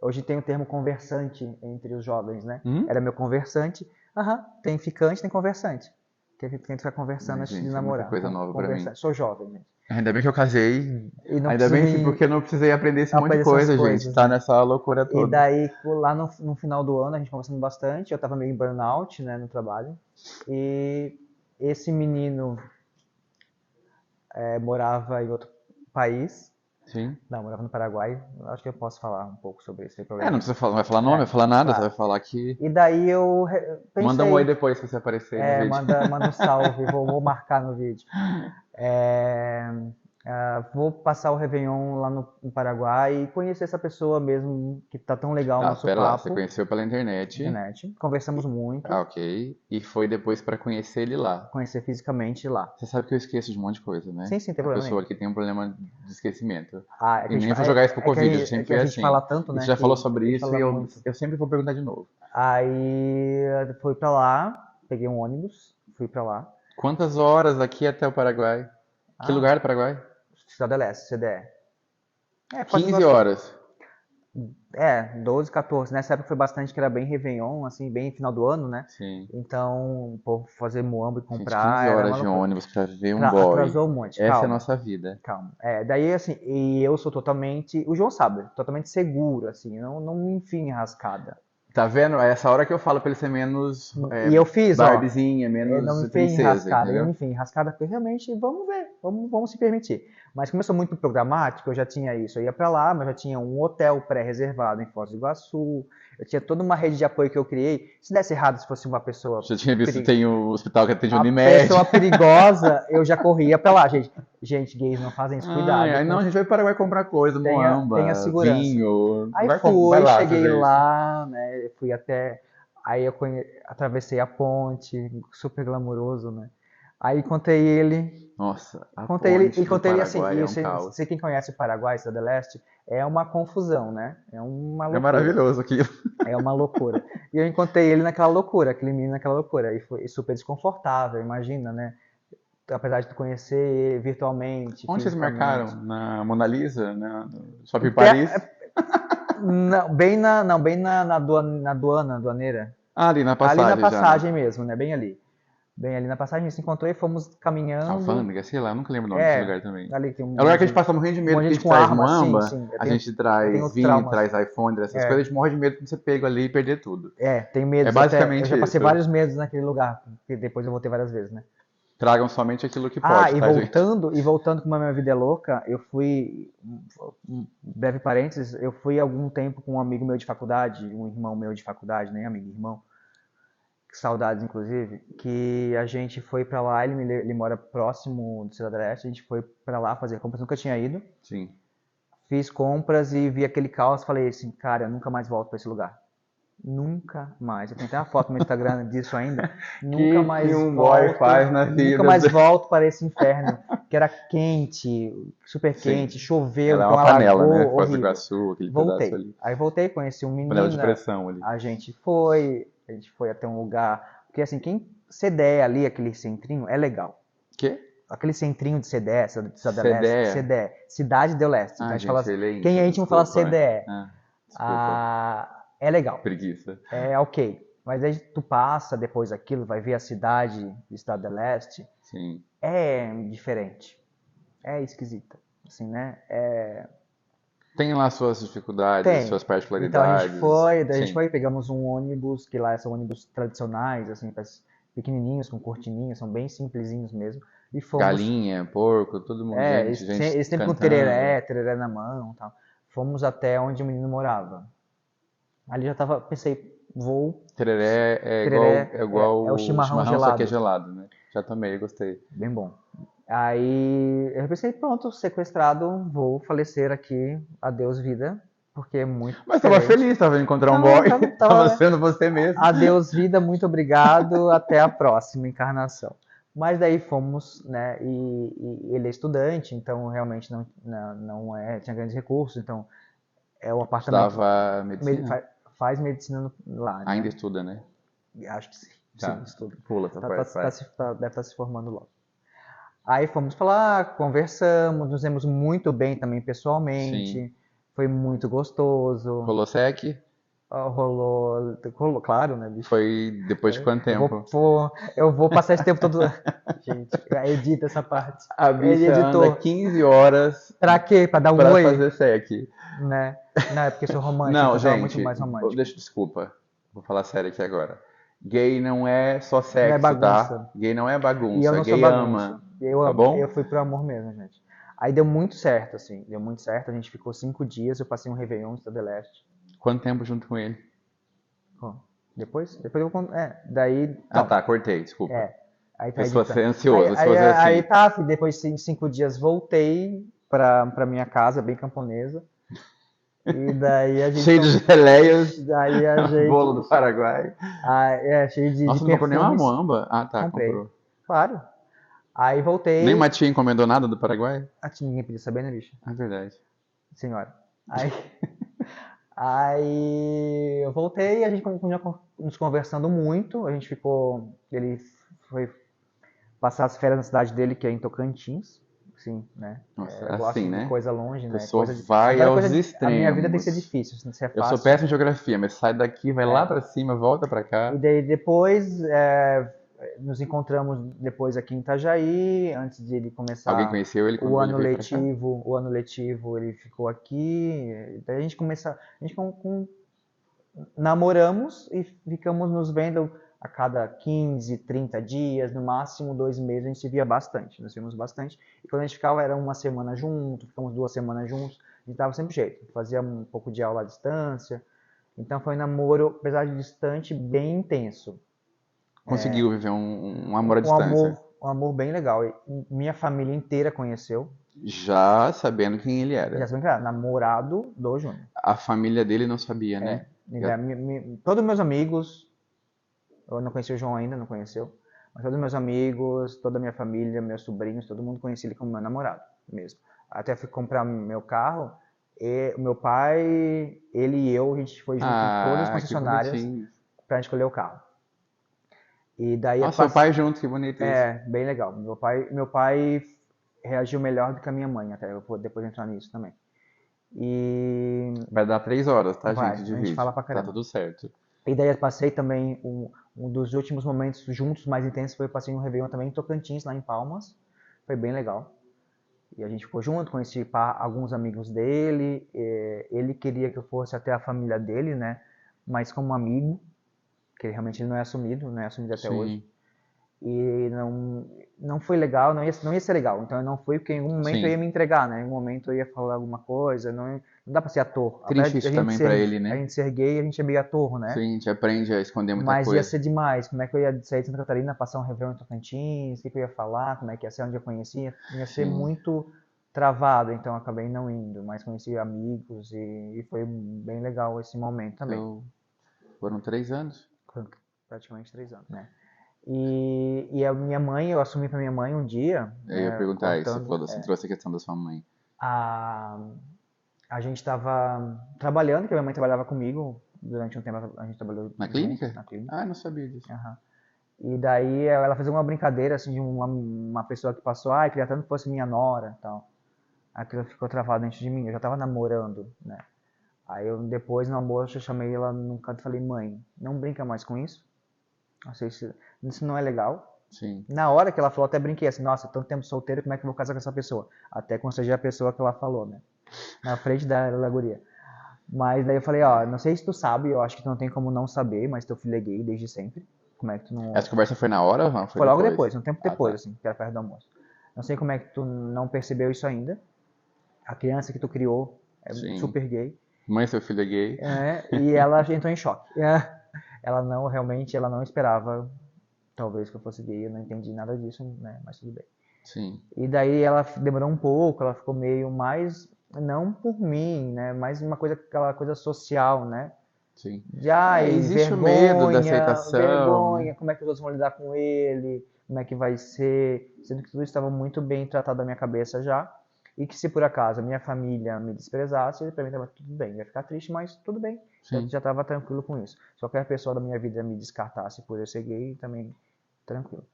Hoje tem o termo conversante entre os jovens, né? Hum? Era meu conversante. Aham, tem ficante, tem conversante. Que a gente ficar conversando Ai, antes de gente, é muita namorar. coisa nova pra mim. Conversante. Sou jovem, gente. Ainda bem que eu casei. E não Ainda preciso bem que me porque eu não precisei aprender esse monte de aprender essas coisa, gente. coisas, Tá né? nessa loucura E toda. daí, lá no final do ano, a gente conversando bastante. Eu tava meio em burnout, né, no trabalho. E esse menino morava em outro país. Sim. Não, morava no Paraguai. Acho que eu posso falar um pouco sobre isso, sem Não problema. precisa falar, não vai falar nome, não vai falar nada, você vai Claro. falar que. E daí eu Manda um oi pensei, depois se você aparecer aí no vídeo. manda um salve, vou marcar no vídeo. É, vou passar o Réveillon lá no Paraguai e conhecer essa pessoa mesmo, que tá tão legal o Tá, nosso espera lá. Você papo. conheceu pela internet. Internet. Conversamos muito, Ah, ok. E foi depois pra conhecer ele lá. conhecer fisicamente lá. Você sabe que eu esqueço de um monte de coisa, né? Sim, sim, tem A problema nenhum. pessoa que tem um problema de esquecimento. É que E nem vou jogar isso pro Covid, eu sempre que fui a gente assim. fala tanto, E você né, já falou que a sobre gente isso fala e muito. eu sempre vou perguntar de novo. Aí fui pra lá, peguei um ônibus, fui pra lá. Quantas horas daqui até o Paraguai? Que Ah, lugar do Paraguai? Cidade do Leste, CDE. 15 horas. 12, 14. Nessa época foi bastante, que era bem Réveillon, assim, bem final do ano, né? Sim. Então, o povo fazer muambo e Gente, 15 comprar era uma horas de loucura. ônibus pra ver um boy. Atrasou um monte, Essa é a calma, nossa vida. calma. Daí assim, e eu sou totalmente, o João sabe, totalmente seguro, assim, não me enfio em rascada. Tá vendo? É essa hora que eu falo pra ele ser menos E eu fiz, ó, Barbiezinha, não me menos enfiei em princesa, rascada, eu não entendeu? me enfiei em rascada, porque realmente, vamos ver, vamos se permitir. Mas como eu sou muito programático, eu já tinha isso, eu ia pra lá, mas já tinha um hotel pré-reservado em Foz do Iguaçu, eu tinha toda uma rede de apoio que eu criei. Se desse errado, se fosse uma pessoa Já tinha visto que perigosa, tem o hospital que atende a Unimed. pessoa perigosa, eu já corria pra lá, gente. Gente, gays não fazem isso, Ai, cuidado, ai, não, a gente vai para o Paraguai comprar coisa, tenha moamba, segurança. vinho. Aí Vai fui, lá cheguei fazer isso. lá, né, fui até, aí eu atravessei a ponte, super glamuroso, né. Aí contei ele, Nossa, a contei ele ponte e do contei ele assim, Paraguai e é um você, caos. você quem conhece o Paraguai, Cidade do Leste, é uma confusão, né? É uma É loucura. maravilhoso aquilo. É uma loucura. E eu encontrei ele naquela loucura, aquele menino naquela loucura. E foi super desconfortável, imagina, né? Apesar de tu conhecer ele virtualmente, Onde vocês fisicamente. marcaram? Na Mona Lisa? No Shopping Paris? Pe- Não, bem não, bem na aduana, aduaneira. Ah, ali na Ali na passagem já, né? passagem mesmo, né? Bem ali. Bem ali na passagem, a gente se encontrou e fomos caminhando. Alfândega, sei lá, eu nunca lembro o nome desse É, lugar também. ali tem um É um lugar que a monte gente passa morrendo de um medo, monte de porque a gente gente com traz arma, sim, muamba, sim. a gente Eu tenho traz outros vinho, traumas. traz iPhone, essas coisas, a É, gente morre de medo de ser pego ali e perder tudo. tem É medos até. Eu basicamente já passei isso. vários medos naquele lugar, porque depois eu voltei várias vezes, né? Tragam somente aquilo que Ah, pode, tá, gente? e voltando como a minha vida é louca, eu fui, breve parênteses, eu fui algum tempo com um amigo meu de faculdade, um irmão meu de faculdade, né, amigo, irmão, que saudades inclusive, que a gente foi pra lá, ele mora próximo do Cidade Leste, a gente foi pra lá fazer compras, nunca tinha ido, Sim. fiz compras e vi aquele caos, falei assim, cara, eu nunca mais volto pra esse lugar. Nunca mais. Eu tenho até uma foto no Instagram disso ainda. Nunca Que mais um boy volto, faz na nunca vida? mais volto para esse inferno, que era quente, super quente, Sim. choveu, Ela é então uma panela, né? alagou, Foz do horrível. Iguaçu, aquele pedaço Voltei. ali. Aí voltei, conheci um Panela de menina, pressão ali. a gente foi até um lugar, porque assim, quem CDE ali, aquele centrinho, é legal. Quê? Aquele centrinho de CDE, Cidade do Leste, CDE? CDE, Cidade do Leste. Então Ah, a gente fala, gente, ele é quem é íntimo, íntimo fala desculpa. CDE. Ah, desculpa. É legal. Preguiça. É ok. Mas aí tu passa depois daquilo, vai ver a cidade do Estado do Leste. Sim. É diferente. É esquisita. Assim, né? Tem lá suas dificuldades, Tem. suas Então particularidades. a gente Sim. foi, pegamos um ônibus, que lá são ônibus tradicionais, assim, pequenininhos, com cortininhas, são bem simplesinhos mesmo. E fomos, Galinha, porco, todo mundo, gente eles sempre com cantando. tereré na mão e tal. Fomos até onde o menino morava. Ali já tava, pensei, vou, Tereré tereré é igual é o o chimarrão chimarrão, só que é gelado. gelado, né? Já tomei, gostei. Bem bom. Aí eu pensei, pronto, sequestrado, vou falecer aqui, adeus vida, porque é muito Mas tava diferente. feliz, tava encontrar um Tava, boy, tava, tava tava, sendo você mesmo. adeus vida, muito obrigado, até a próxima encarnação. Mas daí fomos, né, e ele é estudante, então realmente não tinha grandes recursos, então é o apartamento, Estudava medicina? faz medicina lá, Ainda né? estuda, né? Acho que sim, sim, Tá, estuda. pula essa parte, vai. Deve estar se formando logo. Aí fomos pra lá, conversamos, nos vemos muito bem também Sim. pessoalmente. Foi muito gostoso. Rolou sec? Rolou, claro, né, bicho? Foi depois de quanto Eu vou tempo? pôr, eu vou passar esse tempo todo. Gente, edita essa parte. A Ele bicha anda editou. 15 horas Pra quê? Pra dar um pra oi? fazer sec. Né? Não, é porque eu sou romântico, Não, eu tava muito gente, mais romântico. desculpa. Vou falar sério aqui agora. Gay não é só Não é sexo, tá? bagunça. Gay não é E eu bagunça, não sou gay bagunça. ama, tá Eu bom? fui pro amor mesmo, gente. Aí deu muito certo, assim. Deu muito certo. A gente ficou 5 dias. Eu passei um Réveillon no Estado do Leste. Quanto tempo junto com ele? Bom, depois eu conto. Daí. Ah, Então, tá, cortei, desculpa. aí Eu tá se fosse editando. ansioso, se fosse assim. Tá, filho, depois de 5 dias voltei pra minha casa, bem camponesa. E daí a gente. Cheio de geleias, Daí a gente. bolo do Paraguai. Cheio de Nossa, não comprou nem uma perfumes. moamba. Ah, tá, Comprei. comprou. Claro. Aí Nem uma voltei. tia encomendou nada do Paraguai? Ninguém podia saber, né, bicho? É verdade. Senhora. Aí, aí eu voltei e a gente continuou nos conversando muito. A gente ficou. Ele foi passar as férias na cidade dele, que é em Tocantins. Sim, né? Nossa, Eu gosto assim, de né? coisa longe, A né? pessoa vai Agora aos a minha vida tem que ser extremos. difícil, se é Eu sou fácil. péssimo em geografia, mas sai daqui, vai lá pra cima, volta pra E cá. daí depois nos encontramos depois aqui em Itajaí, antes de ele Alguém começar conheceu ele quando ele veio pra cá? o ano letivo ele ficou aqui. Daí a gente namoramos e ficamos nos vendo a cada 15, 30 dias, no máximo 2 meses, a gente se via bastante, nós vimos bastante. E quando a gente ficava, era uma semana junto, ficamos 2 semanas juntos, a gente dava sempre jeito, fazia um pouco de aula à distância. Então foi um namoro, apesar de distante, bem intenso. Conseguiu viver um amor à distância. Um amor bem legal. E minha família inteira conheceu, Já sabendo quem ele já era. sabem que era namorado do Júnior. A família dele não sabia, né? Todos meus amigos, eu não conheci o João ainda, não conheceu, Mas todos meus amigos, toda a minha família, meus sobrinhos, todo mundo conhecia ele como meu namorado mesmo. Até fui comprar meu carro, e o meu pai, ele e eu, a gente foi junto em todas as Ah, que concessionárias bonitinho. pra escolher o carro. E daí Nossa, seu pai junto, que bonito isso. bem legal. Meu pai reagiu melhor do que a minha mãe, até eu vou depois entrar nisso também. E Vai dar 3 horas, tá, vai, gente, de a gente vídeo. fala pra Tá caramba. tudo certo. E daí eu passei também um dos últimos momentos juntos mais intensos foi eu passei um Réveillon também em Tocantins, lá em Palmas. Foi bem legal. E a gente ficou junto, conheci alguns amigos dele. Ele queria que eu fosse até a família dele, né? Mas como amigo, que ele realmente não é assumido até hoje. Sim, E não foi legal, não ia ser legal. Então eu não fui porque em algum momento eu ia sim. me entregar, né? Em algum momento eu ia falar alguma coisa. Não dá pra ser ator. Apesar Triste de isso também pra ele, a né? gente ser gay, a gente é meio ator, né? Sim, a gente aprende a esconder muita Mas ia coisa. ser demais. Como é que eu ia sair de Santa Catarina, passar um Réveillon em Tocantins? O que, que eu ia falar? Como é que ia ser onde eu conhecia? Ia ser Sim. muito travado, então eu acabei não indo. Mas conheci amigos e foi bem legal esse momento também. Eu... Foram 3 anos. Foi praticamente 3 anos, né? E a minha mãe, eu assumi pra minha mãe um dia, Eu ia né, perguntar isso, você contando, falou, você trouxe a questão da sua mãe. a, a gente estava trabalhando, que a minha mãe trabalhava comigo, durante um tempo a gente trabalhou Na junto clínica? na clínica. Ah, não sabia disso. Aham. E daí ela fazia uma brincadeira, assim, de uma pessoa que passou, queria tanto que fosse minha nora e tal. Aquilo ficou travado dentro de mim, eu já tava namorando, né? Aí eu, depois no almoço, eu chamei ela num canto e falei, mãe, não brinca mais com isso. Não sei se isso não é legal. Sim, Na hora que ela falou, até brinquei assim, nossa, tanto tempo solteiro, como é que eu vou casar com essa pessoa? Até constrangir a pessoa que ela falou, né? Na frente da guria. Mas daí eu falei, ó, não sei se tu sabe, eu acho que tu não tem como não saber, mas teu filho é gay desde sempre. Como é que tu não. essa conversa foi na hora ou não? Foi Foi logo depois? depois, um tempo Ah, depois, tá. assim, que era perto do almoço. Não sei como é que tu não percebeu isso ainda. A criança que tu criou é Sim. super gay. Mãe, seu filho é gay. E ela entrou em choque. Ela não, realmente, ela não esperava, talvez, que eu fosse gay. Eu não entendi nada disso, né? Mas tudo bem. Sim, E daí ela demorou um pouco, ela ficou meio mais, não por mim, né? Mais uma coisa, aquela coisa social, né? sim. De, É, ai, existe o medo da aceitação, né? vergonha, como é que os outros vão lidar com ele, como é que vai ser, sendo que tudo estava muito bem tratado na minha cabeça já, e que se por acaso a minha família me desprezasse, pra mim estava tudo bem, ia ficar triste, mas tudo bem, eu Sim. já estava tranquilo com isso. Se qualquer pessoa da minha vida me descartasse por eu ser gay, também tranquilo.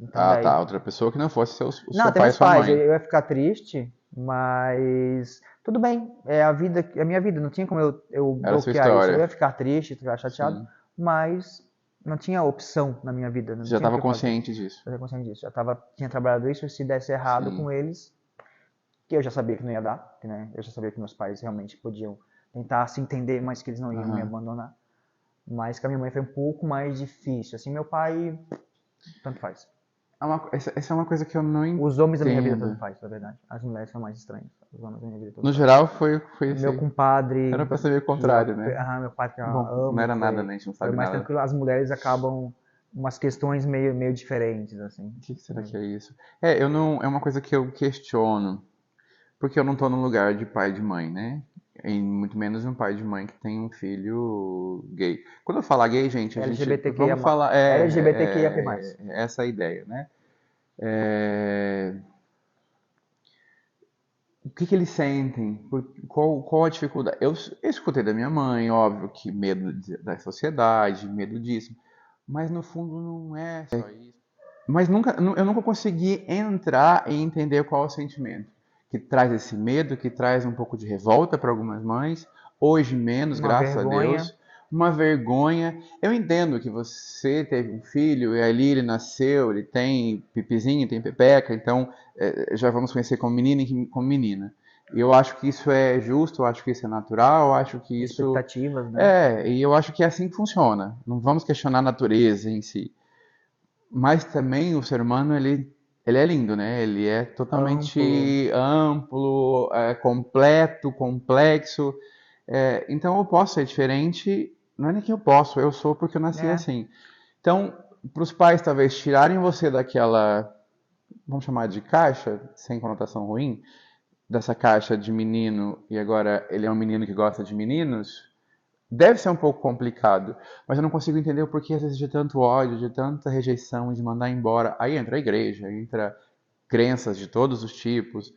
Então Ah, daí tá. Outra pessoa que não fosse o não, seu até pai e meus sua pais. Eu mãe. ia ficar triste, mas tudo bem. É a vida, é a minha vida. Não tinha como eu Era a sua bloquear isso. Eu história. ia ficar triste, ficar chateado, Sim. mas não tinha opção na minha vida. Não Você já tinha o estava que eu fazer. consciente disso. Eu tinha consciência disso. Tinha trabalhado isso. Se desse errado com Sim, eles, que eu já sabia que não ia dar, né? Eu já sabia que meus pais realmente podiam tentar se entender, mas que eles não iam me aham. abandonar. Mas com a minha mãe foi um pouco mais difícil. Assim, meu pai, tanto faz. Essa é uma coisa que eu não Os homens da minha vida tanto entendo. faz, na verdade. As mulheres são mais estranhas. Os homens da minha vida tanto No faz. geral, foi Meu assim. compadre, Era pra saber o que eu, contrário, né? meu padre que eu Bom, não amo, era nada, né? A gente não foi sabe mais nada. tranquilo. As mulheres acabam umas questões meio diferentes, assim. O que será que é isso? É, eu não, é uma coisa que eu questiono, porque eu não tô no lugar de pai e de mãe, né? E muito menos um pai de mãe que tem um filho gay. Quando eu falar gay, gente, a gente, LGBTQIA+. vamos falar, LGBTQIAP+. essa é a ideia, né? É, o que que eles sentem? Qual a dificuldade? Eu escutei da minha mãe, óbvio, que medo da sociedade, medo disso, mas no fundo não é só isso. Mas eu nunca consegui entrar e entender qual é o sentimento que traz esse medo, que traz um pouco de revolta para algumas mães, hoje menos, Uma graças a vergonha. Deus, uma vergonha. Eu entendo que você teve um filho e ali ele nasceu, ele tem pipizinho, tem pepeca, então já vamos conhecer como menino e como menina. E eu acho que isso é justo, eu acho que isso é natural, eu acho que isso Expectativas, né? e eu acho que é assim que funciona. Não vamos questionar a natureza em si. Mas também o ser humano, ele é lindo, né? Ele é Amplo. totalmente amplo, completo, complexo. Então eu posso ser diferente, não é nem que eu posso, eu sou porque eu nasci É. assim. Então, para os pais talvez tirarem você daquela, vamos chamar de caixa, sem conotação ruim, dessa caixa de menino, e agora ele é um menino que gosta de meninos, deve ser um pouco complicado, mas eu não consigo entender o porquê, às vezes, de tanto ódio, de tanta rejeição, de mandar embora. Aí entra a igreja, aí entra crenças de todos os tipos.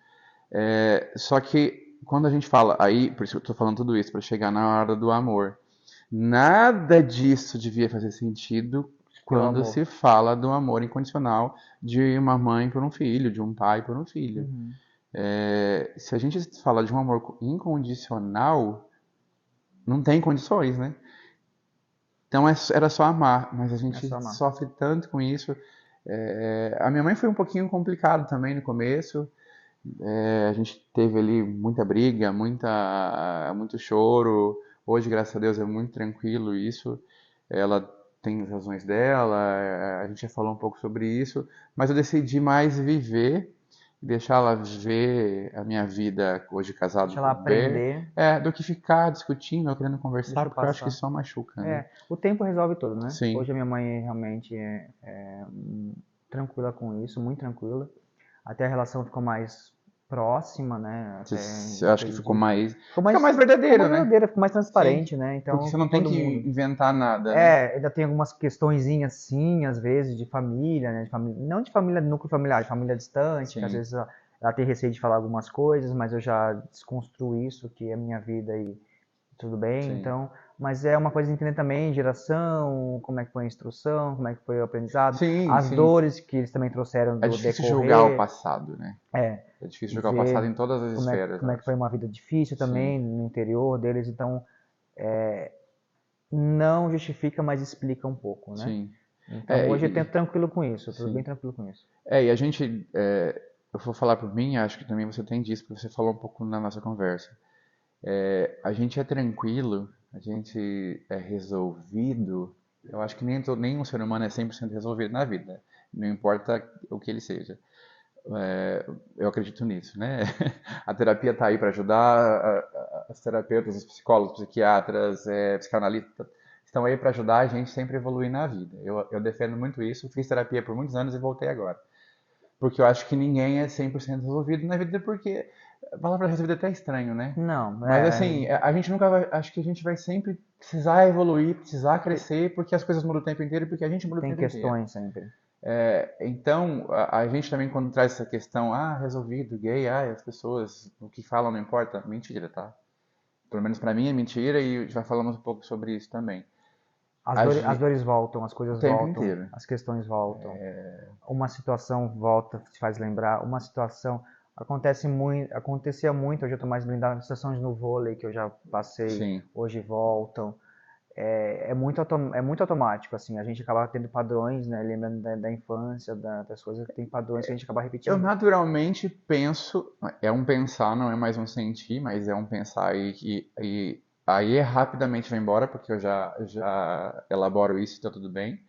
Só que quando a gente fala, aí, por isso que eu tô falando tudo isso, para chegar na hora do amor. Nada disso devia fazer sentido Pelo quando amor. se fala do amor incondicional de uma mãe por um filho, de um pai por um filho. Uhum. Se a gente fala de um amor incondicional, não tem condições, né? Então era só amar, mas a É gente só amar. sofre tanto com isso. A minha mãe foi um pouquinho complicado também no começo. A gente teve ali muita briga, muito choro. Hoje, graças a Deus, é muito tranquilo isso. Ela tem as razões dela, a gente já falou um pouco sobre isso, mas eu decidi mais viver, deixar ela ver a minha vida hoje casado Deixa ela ver, aprender, do que ficar discutindo ou querendo conversar, deixa porque eu acho que passar. só machuca, né? O tempo resolve tudo, né? Sim. Hoje a minha mãe realmente tranquila com isso, muito tranquila. Até a relação ficou mais próxima, né? Até Eu acho que acredito. fica mais Ficou mais verdadeiro, né? verdadeira, ficou mais Sim. transparente, né? Porque Então, você com não tem todo que mundo. inventar nada, né? Ainda tem algumas questõezinhas, sim, às vezes, de família, né? Não de família, núcleo familiar, de família distante, que às Sim, vezes ela tem receio de falar algumas coisas, mas eu já desconstruo isso, que é a minha vida e tudo bem, sim. então, mas é uma coisa de entender também geração, como é que foi a instrução, como é que foi o aprendizado, Sim, as sim. dores que eles também trouxeram É do difícil julgar o decorrer, passado, né? é, É difícil julgar o passado ver em todas as esferas, como eu é que foi acho. uma vida difícil Sim, também no interior deles, então não justifica, mas explica um pouco, né? sim. Então É, hoje eu tento e, tranquilo com isso, eu tô bem sim. tranquilo com isso. E a gente, eu vou falar por mim, acho que também você tem disso, porque você falou um pouco na nossa conversa. A gente é tranquilo, a gente é resolvido. Eu acho que nenhum ser humano é 100% resolvido na vida, não importa o que ele seja. Eu acredito nisso, né? A terapia está aí para ajudar, as terapeutas, os psicólogos, psiquiatras, psicanalistas estão aí para ajudar a gente sempre a evoluir na vida. Eu defendo muito isso, fiz terapia por muitos anos e voltei agora. Porque eu acho que ninguém é 100% resolvido na vida, porque a palavra resolvido é até estranho, né? Não, Mas assim, a gente nunca vai, acho que a gente vai sempre precisar evoluir, precisar crescer, porque as coisas mudam o tempo inteiro e porque a gente muda o tem tempo inteiro. questões sempre. Então, a gente também quando traz essa questão, resolvido, gay, as pessoas, o que falam não importa, mentira, tá? Pelo menos pra mim é mentira e já falamos um pouco sobre isso também. As dores voltam, as O coisas tempo voltam, inteiro. as questões voltam. Uma situação volta, te faz lembrar, uma situação acontecia muito, hoje eu estou mais blindado, situações no vôlei que eu já passei, Sim. hoje voltam. É muito automático, assim, a gente acaba tendo padrões, né, lembrando da infância, das coisas que tem padrões que a gente acaba Eu repetindo. naturalmente penso, é um pensar, não é mais um sentir, mas é um pensar e aí rapidamente vai embora, porque eu já elaboro isso e tá tudo bem.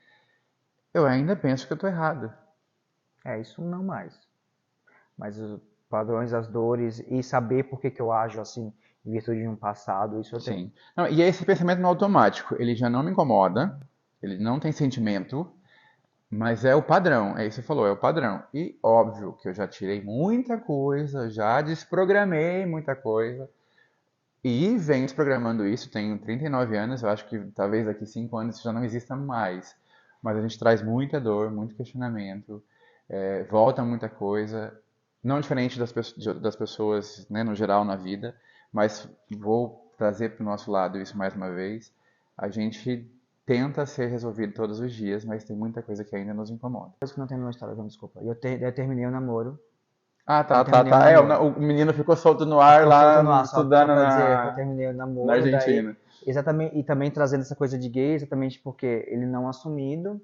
Eu ainda penso que eu tô errado. Isso não mais. Mas os padrões, as dores e saber por que que eu ajo assim, em virtude de um passado, isso eu tenho. Sim. Não, e esse pensamento no automático, ele já não me incomoda, ele não tem sentimento, mas é o padrão, é isso que você falou, é o padrão. E óbvio que eu já tirei muita coisa, já desprogramei muita coisa, e venho desprogramando isso, tenho 39 anos, eu acho que talvez daqui 5 anos isso já não exista mais. Mas a gente traz muita dor, muito questionamento, volta muita coisa, não diferente das pessoas, né, no geral na vida, mas vou trazer para o nosso lado isso mais uma vez. A gente tenta ser resolvido todos os dias, mas tem muita coisa que ainda nos incomoda. Coisa que não tem na minha história, João, desculpa. Eu terminei o namoro. Ah, Eu tá, tá, terminei o tá. namoro. O menino ficou solto no ar Ficou solto lá, no ar, só estudando pra dizer que eu terminei o na namoro, daí, Argentina. exatamente, e também trazendo essa coisa de gay, exatamente porque ele não assumido,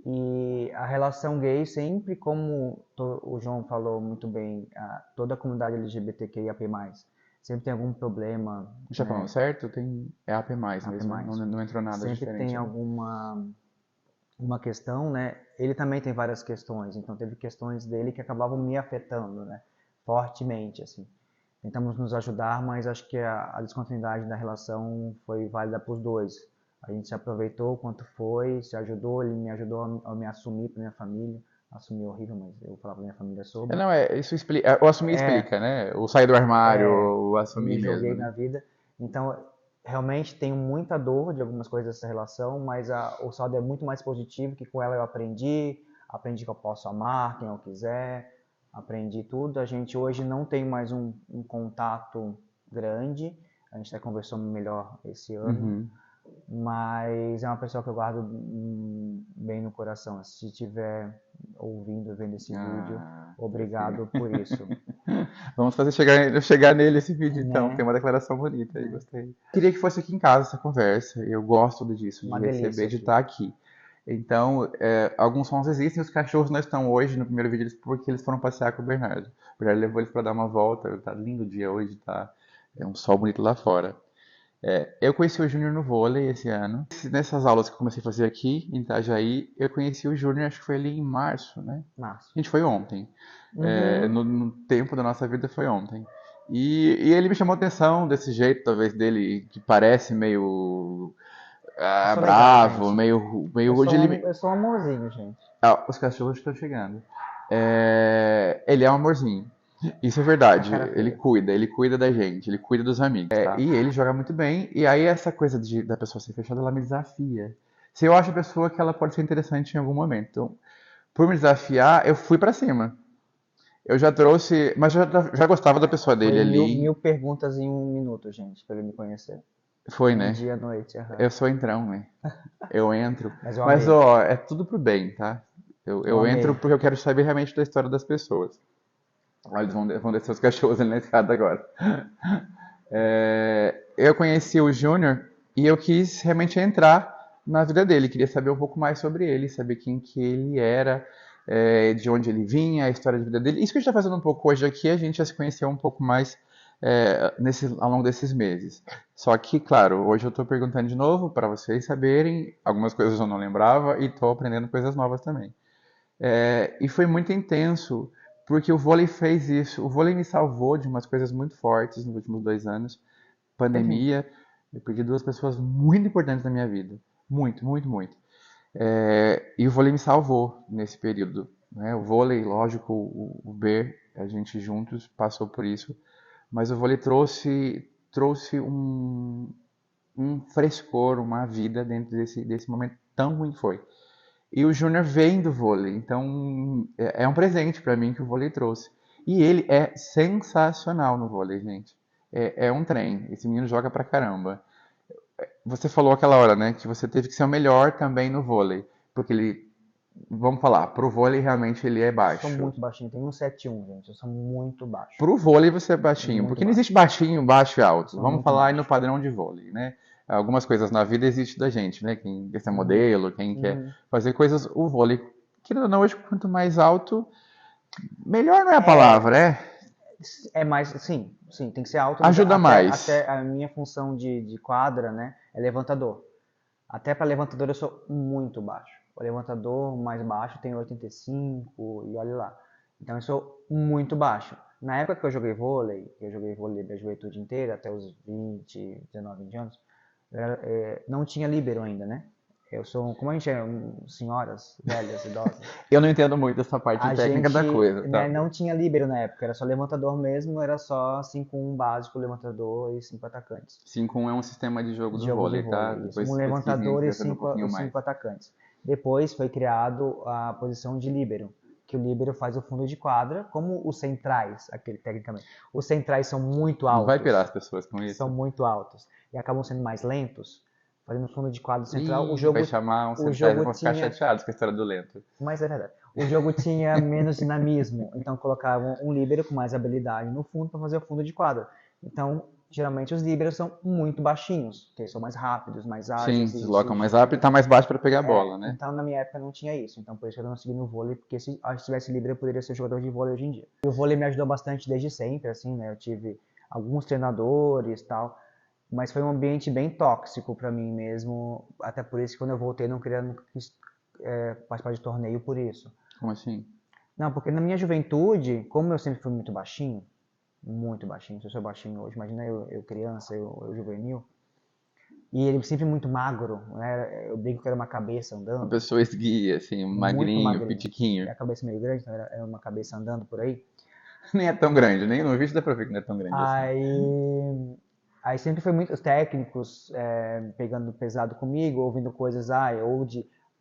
e a relação gay sempre, como o João falou muito bem, toda a comunidade LGBTQIAP+, sempre tem algum problema, Já falando né, certo? É AP+, AP+, mesmo, não entrou nada sempre tem diferente, né? alguma uma questão, né? Ele também tem várias questões, então teve questões dele que acabavam me afetando, né? Fortemente, assim. Tentamos nos ajudar, mas acho que a descontinuidade da relação foi válida para os dois. A gente se aproveitou quanto foi, se ajudou, ele me ajudou a me assumir para minha família. Assumir é horrível, mas eu falava para minha família sobre. Não, isso explica, o assumir explica, né? O sair do armário, o Me assumir mesmo, joguei né? na vida. Então, realmente tenho muita dor de algumas coisas dessa relação, mas o saldo é muito mais positivo, que com ela eu aprendi que eu posso amar quem eu quiser, aprendi tudo. A gente hoje não tem mais um contato grande, a gente até conversou melhor esse ano, Uhum. mas é uma pessoa que eu guardo bem no coração. Se estiver ouvindo, vendo esse vídeo, Ah, obrigado fofinho. por isso, Vamos fazer chegar nele esse vídeo, então. Tem né? uma declaração bonita aí, gostei. Queria que fosse aqui em casa essa conversa. Eu gosto disso, de Uma receber, delícia de aqui. estar aqui. Então, alguns sons existem. Os cachorros não estão hoje no primeiro vídeo porque eles foram passear com o Bernardo. O Bernardo levou eles para dar uma volta. Tá lindo o dia hoje, tá? É um sol bonito lá fora. Eu conheci o Júnior no vôlei esse ano. Nessas aulas que eu comecei a fazer aqui em Itajaí, eu conheci o Júnior, acho que foi ali em março, né? Márcio. A gente foi ontem. Uhum. No tempo da nossa vida foi ontem. E ele me chamou a atenção desse jeito, talvez, dele, que parece meio Eu sou legal, bravo, gente. meio rude. Eu sou um amorzinho, gente. Os cachorros estão chegando. Ele é um amorzinho. Isso é A verdade. cara feia. Ele cuida da gente, ele cuida dos amigos, tá? E ele joga muito bem. E aí essa coisa da pessoa ser fechada, ela me desafia. Se eu acho a pessoa que ela pode ser interessante em algum momento. Então, por me desafiar, eu fui pra cima. Eu já trouxe, mas já gostava da pessoa Foi dele ali. mil perguntas em um minuto, gente, pra ele me conhecer. Foi, Um né? dia à noite, aham. Eu sou entrão, né? Eu entro. Mas eu Mas, amei. ó, é tudo pro bem, tá? Eu Eu entro amei. porque eu quero saber realmente da história das pessoas. Olha, eles vão descer os cachorros ali na escada agora. Eu conheci o Júnior e eu quis realmente entrar na vida dele. Queria saber um pouco mais sobre ele, saber quem que ele era, de onde ele vinha, a história de vida dele. Isso que a gente está fazendo um pouco hoje aqui, a gente já se conheceu um pouco mais ao longo desses meses. Só que, claro, hoje eu estou perguntando de novo para vocês saberem. Algumas coisas eu não lembrava e estou aprendendo coisas novas também. E foi muito intenso, porque o vôlei fez isso. O vôlei me salvou de umas coisas muito fortes nos últimos 2 anos. Uhum. Pandemia, eu perdi duas pessoas muito importantes na minha vida. Muito, muito, muito. E o vôlei me salvou nesse período. Né? O vôlei, lógico, o Ber, a gente juntos passou por isso. Mas o vôlei trouxe um frescor, uma vida dentro desse momento tão ruim que foi. E o Júnior vem do vôlei, então é um presente para mim que o vôlei trouxe. E ele é sensacional no vôlei, gente. É um trem. Esse menino joga pra caramba. Você falou aquela hora, né, que você teve que ser o melhor também no vôlei, porque ele, vamos falar, pro vôlei realmente ele é Sou baixo. muito baixinho, tenho 1,71, gente. Eu sou muito baixo. Pro vôlei você é baixinho, Muito porque não existe baixo. baixinho, baixo e Eu alto. sou Vamos muito falar aí no baixo. padrão de vôlei, né? Algumas coisas na vida existem da gente, né? Quem quer ser Uhum. modelo, quem quer Uhum. fazer coisas, o vôlei, querendo ou não, hoje quanto mais alto, melhor não é a palavra, É, é? é mais, sim, tem que ser alto, mas Ajuda mais. até a minha função de quadra, né, é levantador. Até para levantador eu sou muito baixo. O levantador mais baixo tem 85 e olha lá. Então eu sou muito baixo. Na época que eu joguei vôlei da juventude inteira, até os 20, 19, 20 anos, não tinha líbero ainda, né? Como a gente é senhoras, velhas, idosas, Eu não entendo muito essa parte a técnica da gente, coisa, né, tá? não tinha líbero na época, era só levantador mesmo, era só 5-1 básico, levantador e 5 atacantes. 5-1 é um sistema de jogo De do jogo de vôlei, tá? vôlei, isso. Um Depois pesquisem aí que levantador você e vai saber um pouquinho os mais. 5 atacantes. Depois foi criado a posição de líbero, que o líbero faz o fundo de quadra, como os centrais, aquele tecnicamente. Os centrais Não vai pirar as altos, pessoas com são isso? muito altos e acabam sendo mais lentos, fazendo fundo de quadro central. Ih, vai chamar uns O centrais e jogo vão ficar tinha chateados com a história do lento. Mas é verdade. O jogo tinha menos dinamismo, então colocavam um líbero com mais habilidade no fundo para fazer o fundo de quadra. Então, geralmente os líberos são muito baixinhos, porque eles são mais rápidos, mais Sim, ágeis se e deslocam mais rápido e tá mais baixo para pegar a bola, né? então na minha época não tinha isso. Então por isso eu não segui no vôlei, porque se tivesse líbero eu poderia ser jogador de vôlei hoje em dia. E o vôlei me ajudou bastante desde sempre, assim, né? Eu tive alguns treinadores, tal, mas foi um ambiente bem tóxico para mim mesmo, até por isso que quando eu voltei nunca quis participar de torneio por isso. Como assim? Não, porque na minha juventude, como eu sempre fui muito baixinho, se eu sou baixinho hoje, imagina eu criança, eu juvenil, e ele sempre muito magro, né? Eu brinco que era uma cabeça Uma andando, pessoa esguia, assim, muito magrinho, magrinho. E pitiquinho. a cabeça meio grande, então era uma cabeça andando por aí. Nem é tão grande, nem no vídeo dá pra ver que não é tão grande assim. Aí Aí sempre foi muitos técnicos pegando pesado comigo, ouvindo coisas,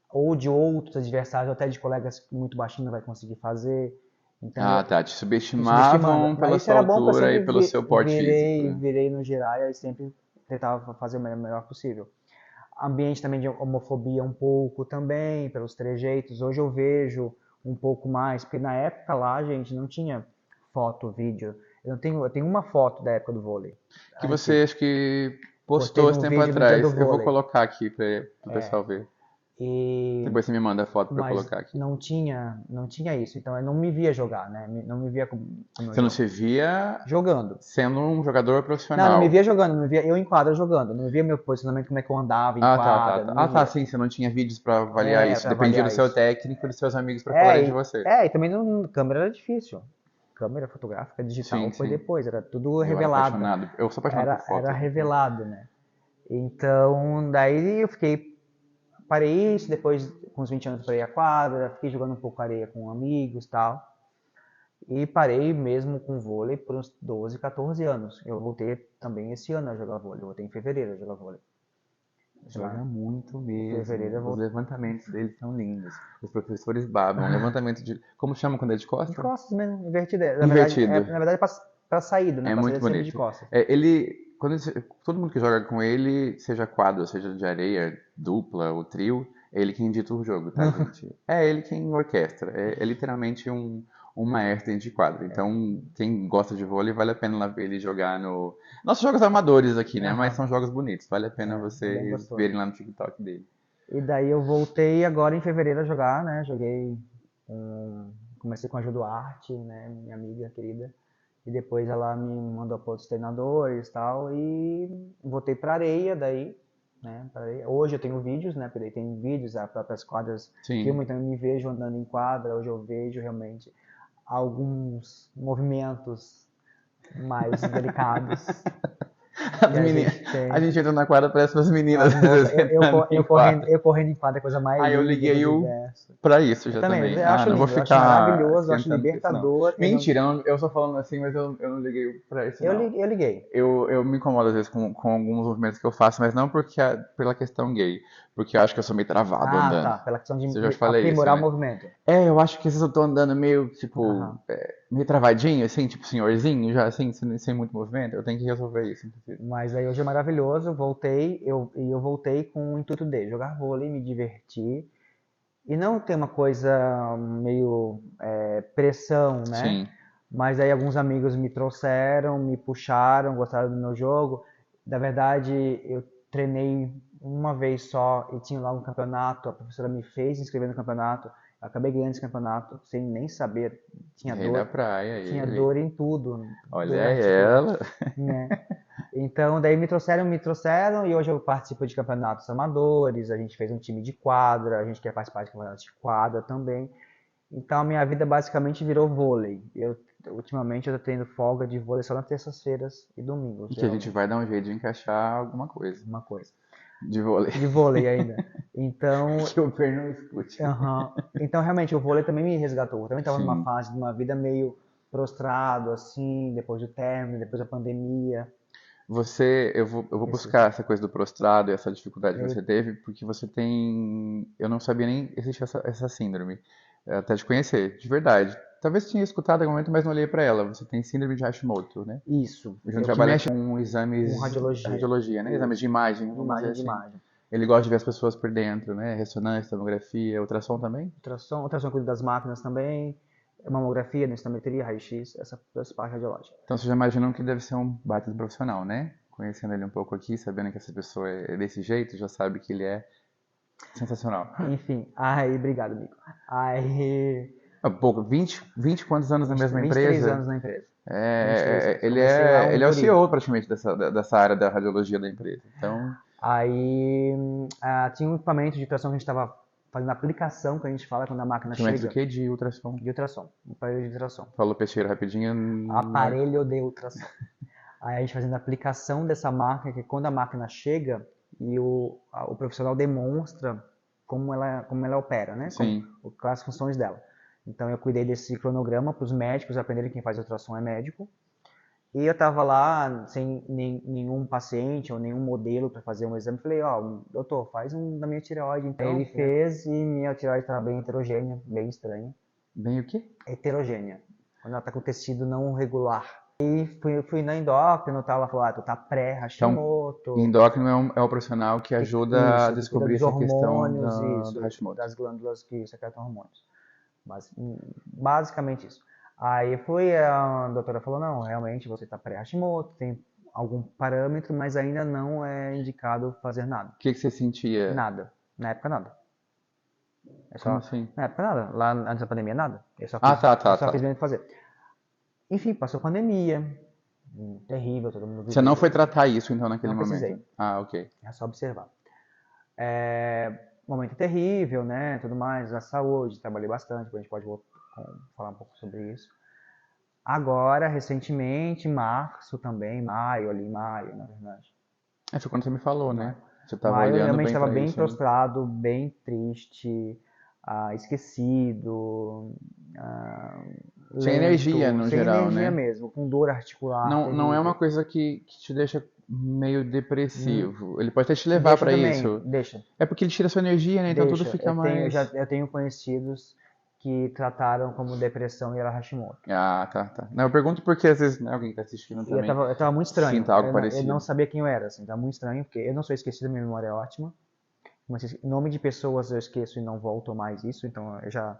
ou de outros adversários, ou até de colegas que muito baixinho não vai conseguir fazer. Então Ah, tá. Te me subestimando. subestimavam pela Mas isso sua era bom, porque eu altura sempre e pelo seu porte físico, né? virei no geral, e aí sempre tentava fazer o melhor possível. Ambiente também de homofobia um pouco também, pelos trejeitos. Hoje eu vejo um pouco mais, porque na época lá, gente, não tinha foto, vídeo. Eu tenho uma foto da época do vôlei. Que A gente você acho que postei postou esse num tempo vídeo no dia do atrás. Eu vou vôlei. colocar aqui para o pessoal ver. E Depois você me manda a foto para eu mas colocar aqui. não tinha isso. Então eu não me via jogar, né? Não me via como eu Você não jogo. se via Jogando. sendo um jogador Não me profissional. via jogando, não me via eu em quadra jogando, não me via meu posicionamento, como é que eu andava em Ah, tá, tá, quadra, tá. não me Ah, tá, via. sim, você não tinha vídeos para avaliar isso. Pra Dependia do avaliar seu isso. técnico e dos seus amigos para falarem de você. E também câmera era difícil. Câmera fotográfica digital Sim, foi sim. depois, era tudo Eu era revelado. apaixonado. Eu sou apaixonado por Era fotos, então. revelado, né? Então, daí eu parei isso, depois com uns 20 anos parei a quadra, fiquei jogando um pouco areia com amigos e tal. E parei mesmo com vôlei por uns 12, 14 anos. Eu voltei também esse ano a jogar vôlei, eu voltei em fevereiro a jogar vôlei. Joga muito Em fevereiro mesmo. eu Os voltei. levantamentos deles são lindos. Os professores babam. Levantamento de. Como chama quando é de De costa? costas mesmo, invertido. Invertido. Na verdade pra saída, né? É Pra saída muito é sempre de bonito. costas. É, ele. Todo mundo que joga com ele, seja quadro, seja de areia, dupla ou trio, é ele quem dita o jogo, tá, gente? É ele quem orquestra. É literalmente um maestro dentro de quadro. Então, quem gosta de vôlei, vale a pena lá ver ele jogar no. Nossos jogos amadores aqui, né? Mas Aham, são jogos bonitos. Vale a pena é bem vocês gostoso. verem lá no TikTok dele. E daí eu voltei agora em fevereiro a jogar, né? Comecei com a Ju Duarte, né? Minha amiga querida. E depois ela me mandou para outros treinadores e tal. E voltei pra areia daí, né? Pra areia. Hoje eu tenho vídeos, né? Porque daí tem vídeos, as próprias quadras Sim. filmam, então eu me vejo andando em quadra. Hoje eu vejo realmente alguns movimentos mais delicados As que a meninas, gente a tem. gente entra na quadra, parece umas meninas As às moças, vezes entrando em quadra. eu correndo em quadra é a coisa mais Aí eu linda do liguei o universo. pra isso Eu já também, também. eu Ah, acho não vou lindo, eu acho ficar maravilhoso, eu acho esquentando com isso, não. libertador. Mentira, eu só falando assim, mas eu não liguei pra isso, não. Eu liguei. Eu me incomodo às vezes com alguns movimentos que eu faço, mas não porque pela questão gay, porque eu acho que eu sou meio travado Ah, andando. tá, pela questão Você já de te falei isso, aprimorar o né? movimento. É, eu acho que às vezes eu tô andando meio, tipo, Aham. meio travadinho, assim, tipo senhorzinho, já assim, sem muito movimento. Eu tenho que resolver isso, inclusive. Mas aí hoje é maravilhoso, eu voltei com o intuito de jogar vôlei, me divertir. E não ter uma coisa meio pressão, né? Sim. Mas aí alguns amigos me trouxeram, me puxaram, gostaram do meu jogo. Na verdade, eu treinei uma vez só e tinha lá um campeonato, a professora me fez inscrever no campeonato. Eu acabei ganhando esse campeonato sem nem saber, Rei da praia, tinha ele. dor em tudo, Olha dor na articulação, ela. né? Então, daí me trouxeram e hoje eu participo de campeonatos amadores, a gente fez um time de quadra, a gente quer participar de campeonatos de quadra também. Então, a minha vida basicamente virou vôlei. Ultimamente eu tô tendo folga de vôlei só nas terças-feiras e domingos, E que a gente geralmente, vai dar um jeito de encaixar alguma coisa uma coisa. de vôlei. De vôlei ainda. Então, Que o Per não escute. aham. Então realmente o vôlei também me resgatou. Eu também estava numa Sim. fase de uma vida meio prostrado, assim, depois do término, depois da pandemia. Eu vou Esse, buscar essa coisa do prostrado e essa dificuldade que eu, você teve, porque você tem. Eu não sabia nem existir essa síndrome, até de conhecer, de verdade. Talvez tinha escutado em algum momento, mas não olhei para ela. Você tem síndrome de Hashimoto, né? isso, A gente eu que trabalha mexe com com exames, radiologia. radiologia, né? Exames de Isso. imagem, vamos dizer Imagem de assim. imagem. Ele gosta de ver as pessoas por dentro, né? Ressonância, tomografia, ultrassom também? Ultrassom cuida das máquinas também, mamografia, densitometria, raio-x, essa parte radiológica. Então vocês já imaginam que deve ser um baita de profissional, né? Conhecendo ele um pouco aqui, sabendo que essa pessoa é desse jeito, já sabe que ele é sensacional. Enfim, aí, obrigado, amigo. Aí, Há pouco, 20 quantos anos na mesma 23 empresa? anos na empresa. 23 É, anos. Comecei lá um ele é o guri. CEO praticamente dessa área da radiologia da empresa. Então, Aí tinha um equipamento de ultrassom que a gente estava fazendo a aplicação, que a gente fala quando a máquina equipamento do chega, quê? De ultrassom. de ultrassom, um aparelho de ultrassom. Falou Peixeira rapidinho. Não é... Aparelho de ultrassom. Aí a gente fazendo a aplicação dessa máquina, que quando a máquina chega e o profissional demonstra como ela opera, né? Sim. Quais as funções dela. Então eu cuidei desse cronograma para os médicos aprenderem que quem faz ultrassom é médico. E eu tava lá sem nenhum paciente ou nenhum modelo para fazer um exame. Falei, ó, doutor, faz um da minha tireoide. Então ele fez e minha tireoide estava bem heterogênea, bem estranha. Bem o quê? Heterogênea. Quando ela tá com tecido não regular. E fui na endócrino, ela falou, tu tá Então, pré-Hashimoto. endócrino é o profissional que ajuda a Isso, que cuida descobrir dos essa questão hormônios, do isso, Hashimoto. das glândulas que secretam hormônios. Mas, basicamente isso. Aí fui, a doutora falou, não, realmente você está pré-Hashimoto, tem algum parâmetro, mas ainda não é indicado fazer nada. O que você sentia? Nada. Na época, nada. É Como só, assim? na época, nada. Lá antes da pandemia, nada. Ah, tá, Eu tá, só fiz tá. mesmo fazer. Enfim, passou a pandemia, terrível, todo mundo Você não foi viveu. tratar isso, então, naquele Não momento? precisei, Ah, ok. é só observar. Momento terrível, né, tudo mais, a saúde, trabalhei bastante, depois a gente pode falar um pouco sobre isso. Agora, recentemente, março também, maio ali, maio, na verdade. Foi quando você me falou, né? Maio, Você estava maio eu olhando realmente bem estava pra bem isso, né? prostrado, bem triste, esquecido, ah, Sem energia, lento, no sem geral, energia né? mesmo, com dor articular Não é uma terrível. coisa que te deixa meio Hum, depressivo. Ele pode até te levar Deixa pra também, isso. deixa. É porque ele tira sua energia, né? Então tudo Deixa, fica mais. eu tenho conhecidos que trataram como depressão e era Hashimoto. Ah, tá, tá. Não, eu pergunto porque às vezes, né, alguém que tá assistindo E também eu tava muito estranho, sinta algo eu não parecido. sabia quem eu era, assim, tava muito estranho, porque eu não sou esquecido, minha memória é ótima, mas nome de pessoas eu esqueço e não volto mais isso, então eu já,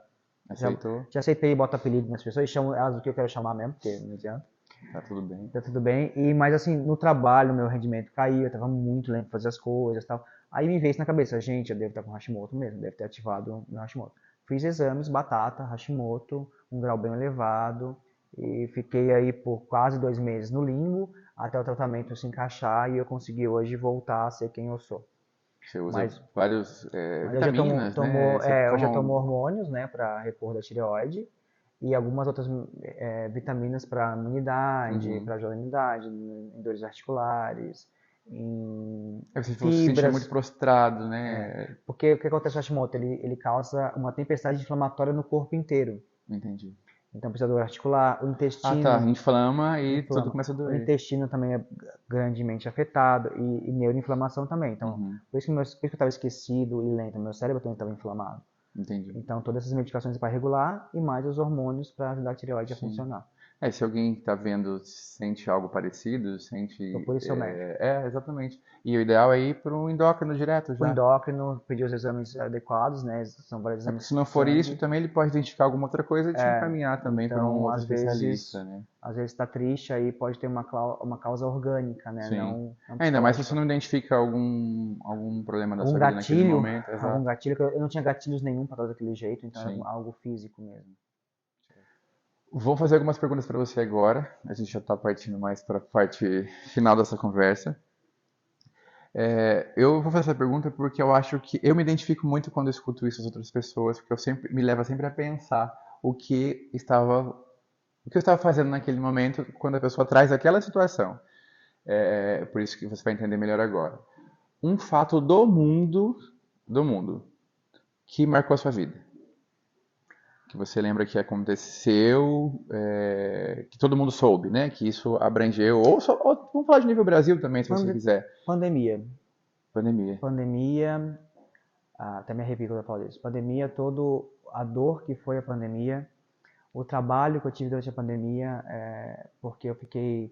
Aceitou? já aceitei e boto apelido nas pessoas, e chamo elas do que eu quero chamar mesmo, porque não adianta, Tá tudo bem. tá tudo bem. Mas assim, no trabalho, meu rendimento caiu, eu tava muito lento pra fazer as coisas e tal. Aí me veio isso na cabeça, gente, eu devo estar com Hashimoto mesmo, devo ter ativado meu Hashimoto. Fiz exames, batata, Hashimoto, um grau bem elevado, e fiquei aí por quase 2 meses no limbo, até o tratamento se encaixar e eu consegui hoje voltar a ser quem eu sou. Você usa Mas, vários mas vitaminas, né? Você eu já toma tomo hormônios, né, para repor da tireoide, e algumas outras vitaminas para imunidade, uhum. para ajudar a imunidade, em dores articulares, em Você falou que se sentia muito fibras. prostrado, né? Porque o que acontece com o Hashimoto? Ele causa uma tempestade inflamatória no corpo inteiro. Entendi. Então precisa dor articular, o Ah, tá. intestino Inflama e tudo inflama. começa a O doer. intestino também é grandemente afetado e neuroinflamação também. Então, Uhum. por isso que eu estava esquecido e lento, meu cérebro também estava inflamado. Entendi. Então, todas essas medicações para regular e mais os hormônios para ajudar a tireoide a Sim. funcionar. Se alguém está vendo sente algo parecido, sente. Procure seu médico. Exatamente. E o ideal é ir para um endócrino direto O já. endócrino pediu os exames adequados, né? São vários Porque exames se não de for isso, sangue. também ele pode identificar alguma outra coisa e te encaminhar também para um Então, outro especialista, né? às vezes está triste, aí pode ter uma causa orgânica, né? Sim. Não Ainda mais se você psicológica. não identifica algum problema da sua vida naquele momento, Algum exato. gatilho, que eu não tinha gatilhos nenhum para estar daquele jeito, então era Sim. algo físico mesmo. Vou fazer algumas perguntas para você agora. A gente já está partindo mais para a parte final dessa conversa. Eu vou fazer essa pergunta porque eu acho que eu me identifico muito quando eu escuto isso das outras pessoas, porque eu sempre me leva sempre a pensar o que estava o que eu estava fazendo naquele momento quando a pessoa traz aquela situação. Por isso que você vai entender melhor agora. Um fato do mundo, que marcou a sua vida, que você lembra que aconteceu, que todo mundo soube, né? Que isso abrangeu, ou vamos falar de nível Brasil também, se você quiser. Pandemia. Pandemia. Pandemia, até me arrepio quando eu falo disso. Pandemia, todo a dor que foi a pandemia, o trabalho que eu tive durante a pandemia, porque eu fiquei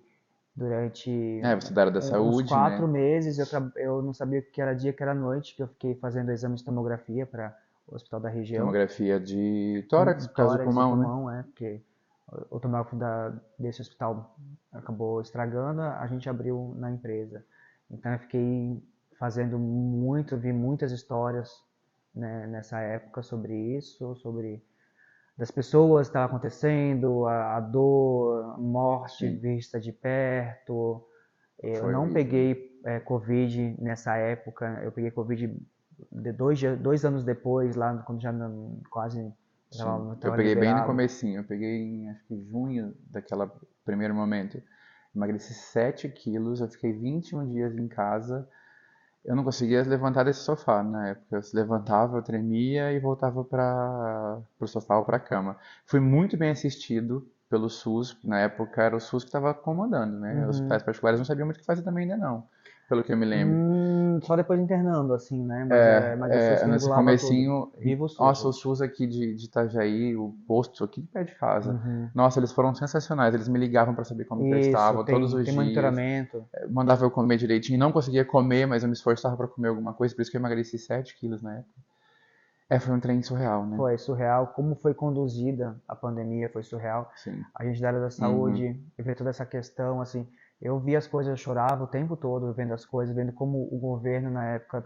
durante Você da área da uns saúde, né? 4 meses, eu não sabia que era dia, que era noite, que eu fiquei fazendo exame de tomografia para o hospital da região, Tomografia de tórax, por causa do tórax e pulmão, né? pulmão, porque o tomógrafo desse hospital acabou estragando, a gente abriu na empresa. Então eu fiquei fazendo muito, vi muitas histórias, né, nessa época sobre isso, sobre das pessoas que estava acontecendo, a dor, morte Sim, vista de perto. Eu foi não horrível. peguei Covid nessa época, eu peguei Covid 2 anos depois, lá quando já quase Sim. Eu estava peguei bem no liberado. comecinho, eu peguei em acho que junho daquela primeiro momento. Emagreci 7 quilos, eu fiquei 21 dias em casa. Eu não conseguia levantar desse sofá na época. Eu se levantava, eu tremia e voltava para o sofá ou para a cama. Fui muito bem assistido, pelo SUS. Na época era o SUS que estava comandando, né? Os hospitais particulares não sabiam muito o que fazer também ainda não, pelo que eu me lembro. Só depois internando, assim, né? Mas o SUS que Nesse regulava tudo. comecinho, Viva o SUS nossa, o hoje. SUS aqui de Itajaí, o posto aqui de perto de casa, Uhum. nossa, eles foram sensacionais. Eles me ligavam para saber como que eu Isso, estava todos tem os dias, monitoramento. mandava eu comer direitinho, não conseguia comer, mas eu me esforçava para comer alguma coisa, por isso que eu emagreci 7 quilos na época. Foi um trem surreal, né? Foi surreal. Como foi conduzida a pandemia foi surreal. Sim. A gente da área da Uhum. saúde, ver toda essa questão, assim, eu vi as coisas, eu chorava o tempo todo vendo as coisas, vendo como o governo na época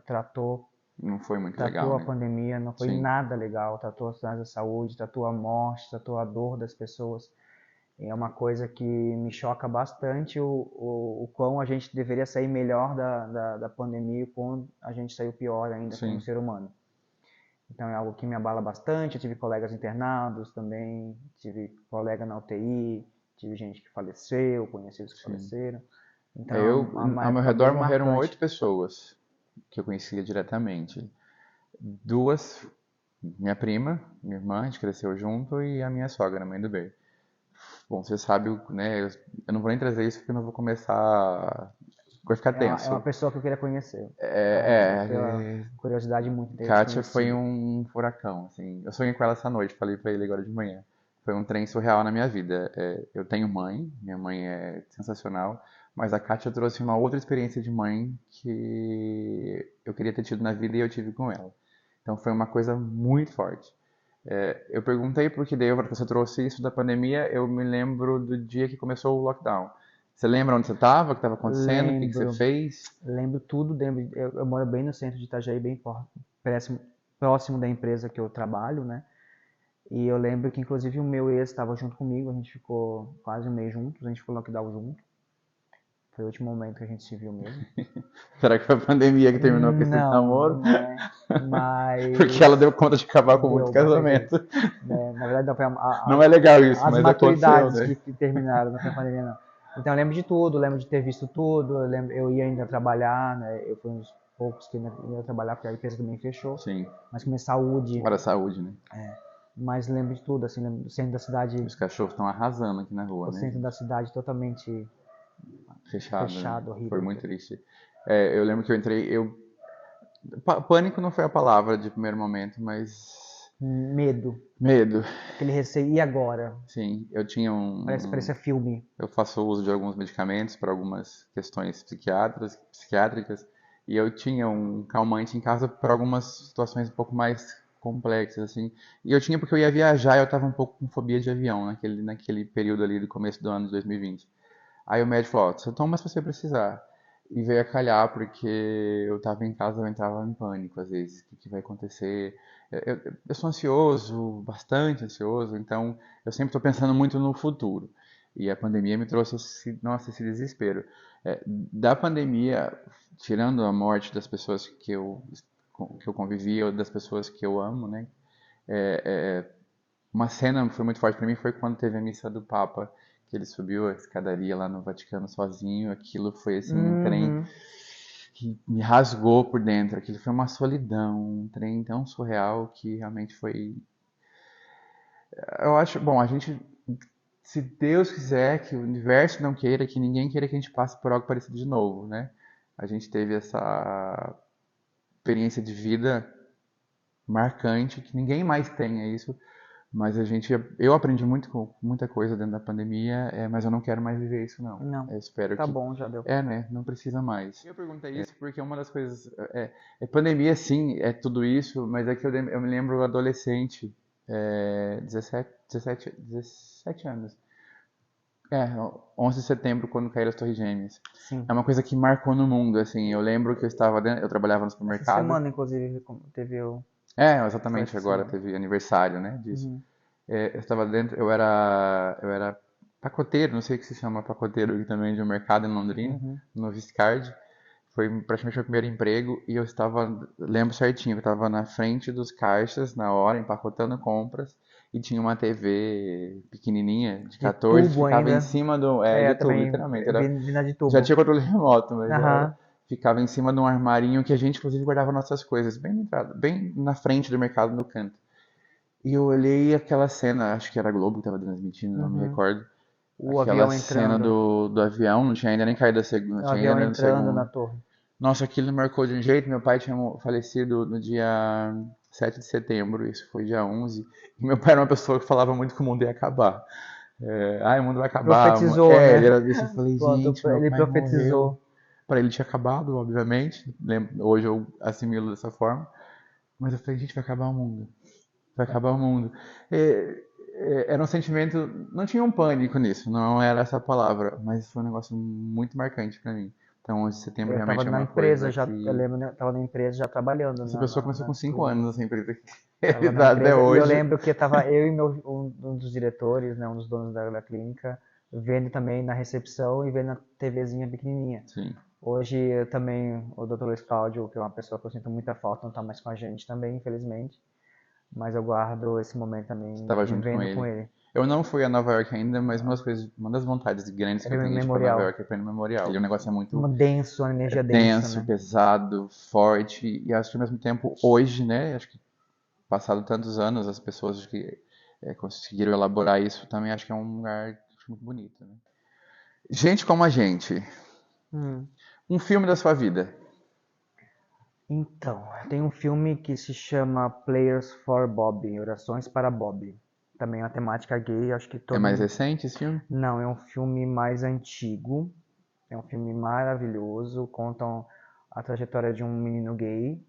Não foi muito legal, tratou a né? pandemia, não foi Sim, nada legal, tratou as áreas da saúde, tratou a morte, tratou a dor das pessoas. É uma coisa que me choca bastante o quão a gente deveria sair melhor da pandemia e o quão a gente saiu pior ainda como sim, ser humano. Então é algo que me abala bastante. Eu tive colegas internados também, tive colega na UTI, tive gente que faleceu, conhecidos que sim. faleceram. Então é uma Ao meu época redor bem morreram marcante. 8 pessoas que eu conhecia diretamente. Duas, minha prima, minha irmã, a gente cresceu junto, e a minha sogra, mãe do bebê. Bom, você sabe, né? Eu não vou nem trazer isso porque eu não vou começar. Vai ficar É uma tenso. pessoa que eu queria conhecer. Eu É, tenho uma curiosidade muito de ter Kátia foi conhecido. um furacão, assim. Eu sonhei com ela essa noite, falei pra ele agora de manhã. Foi um trem surreal na minha vida. Eu tenho mãe, minha mãe é sensacional, mas a Kátia trouxe uma outra experiência de mãe que eu queria ter tido na vida e eu tive com ela. Então foi uma coisa muito forte. Eu perguntei por que daí você trouxe isso da pandemia. Eu me lembro do dia que começou o lockdown. Você lembra onde você estava, o que estava acontecendo, o que você Lembro, fez? lembro tudo. Eu moro bem no centro de Itajaí, bem próximo, próximo da empresa que eu trabalho, né? E eu lembro que, inclusive, o meu ex estava junto comigo, a gente ficou quase um mês juntos, a gente ficou lockdown junto. Foi o último momento que a gente se viu mesmo. Será que foi a pandemia que terminou com esse Não, namoro? não é. Porque ela Mas deu conta de acabar com muitos deu pra ver. casamentos. Né? Na verdade, não foi Não é legal isso, as mas aconteceu, maturidades né? que terminaram, não foi a pandemia, não. Então eu lembro de tudo, lembro de ter visto tudo, eu ia ainda trabalhar, né? Eu fui um dos poucos que ainda ia trabalhar, porque a empresa também fechou. Sim. Mas com minha saúde, Para a saúde, né? mas lembro de tudo, assim, lembro do centro da cidade, Os cachorros estão arrasando aqui na rua, o né, centro da gente? cidade totalmente Fechado, né? fechado, Foi horrível. muito triste. Eu lembro que eu entrei. Pânico não foi a palavra de primeiro momento, mas. Medo, Medo. aquele receio, e agora? Sim, eu tinha Parecia filme. eu faço uso de alguns medicamentos para algumas questões psiquiátricas, e eu tinha um calmante em casa para algumas situações um pouco mais complexas, assim. E eu tinha porque eu ia viajar e eu estava um pouco com fobia de avião naquele período ali do começo do ano de 2020. Aí o médico falou: ó, você toma se você precisar. E veio a calhar porque eu estava em casa, eu entrava em pânico às vezes. O que vai acontecer? Eu sou ansioso, bastante ansioso, então eu sempre estou pensando muito no futuro. E a pandemia me trouxe esse desespero. Da pandemia, tirando a morte das pessoas que eu convivi, ou das pessoas que eu amo, né? Uma cena que foi muito forte para mim foi quando teve a missa do Papa, que ele subiu a escadaria lá no Vaticano sozinho. Aquilo foi assim um trem Uhum. que me rasgou por dentro. Aquilo foi uma solidão, um trem tão surreal que realmente foi. Eu acho, bom, a gente, se Deus quiser, que o universo não queira, que ninguém queira que a gente passe por algo parecido de novo, né? A gente teve essa experiência de vida marcante que ninguém mais tem, é isso. Mas eu aprendi muita coisa dentro da pandemia, mas eu não quero mais viver isso, não. Não, Eu espero tá que. bom, já deu. Né? Não precisa mais. Eu perguntei isso porque uma das coisas. Pandemia, sim, é tudo isso, mas é que eu me lembro adolescente, 17 anos. 11 de setembro, quando caíram as Torres Gêmeas. Sim. É uma coisa que marcou no mundo, assim. Eu lembro que eu estava dentro, eu trabalhava no Essa supermercado. semana, inclusive, teve o. Foi Exatamente, essa agora semana. teve aniversário, né, disso. Uhum. Eu estava dentro, eu era pacoteiro, não sei o que se chama pacoteiro aqui também de um mercado em Londrina, Uhum. no Viscard. Foi praticamente meu primeiro emprego e eu estava, lembro certinho, eu estava na frente dos caixas na hora, empacotando compras, e tinha uma TV pequenininha de De 14, tubo ficava em ainda. cima É, de eu tubo, também literalmente. vi na de Já tubo. tinha controle remoto, mas Aham. ficava em cima de um armarinho que a gente inclusive guardava nossas coisas, bem na entrada, bem na frente do mercado no canto. E eu olhei aquela cena, acho que era a Globo que estava transmitindo, não me Uhum. recordo. O Aquela avião cena entrando. do avião, não tinha ainda nem caído a segunda, não O tinha avião ainda no entrando na segundo. torre. Nossa, aquilo me marcou de um jeito. Meu pai tinha falecido no dia 7 de setembro, isso foi dia 11. E meu pai era uma pessoa que falava muito que o mundo ia acabar. O mundo vai acabar. Profetizou, Ele né? era desse. Eu falei, Pronto, gente, meu ele pai morreu. profetizou. Para ele tinha acabado, obviamente. Hoje eu assimilo dessa forma. Mas eu falei, gente, vai acabar o mundo. Vai acabar o mundo. Era um sentimento. Não tinha um pânico nisso, não era essa a palavra. Mas foi um negócio muito marcante para mim. Então, 11 de setembro Eu estava realmente é na uma empresa coisa já, eu que. lembro, né, estava na empresa já trabalhando Essa pessoa começou na com 5 clínica. anos essa empresa. Estava Ele na tá até empresa e eu hoje. lembro que estava eu e um dos diretores, né, um dos donos da clínica, vendo também na recepção e vendo na TVzinha pequenininha. Sim. Hoje eu também, o Dr. Luiz Cláudio, que é uma pessoa que eu sinto muita falta, não está mais com a gente também, infelizmente. Mas eu guardo esse momento Você também estava junto com vivendo com ele. ele. Eu não fui a Nova York ainda, mas uma das vontades grandes que Ele eu é tenho de ir para Nova memorial. York é para ir no memorial. Ele é um negócio muito Denso, uma energia densa, denso, né? pesado, forte, e acho que ao mesmo tempo, hoje, né, acho que passado tantos anos, as pessoas que conseguiram elaborar isso também acho que é um lugar muito bonito, né? Gente como a gente, Hum. um filme da sua vida. Então, tem um filme que se chama Players for Bob, Orações para Bob. Também é uma temática gay, acho que É todo mais mundo... recente esse filme? Não, é um filme mais antigo. É um filme maravilhoso. Contam a trajetória de um menino gay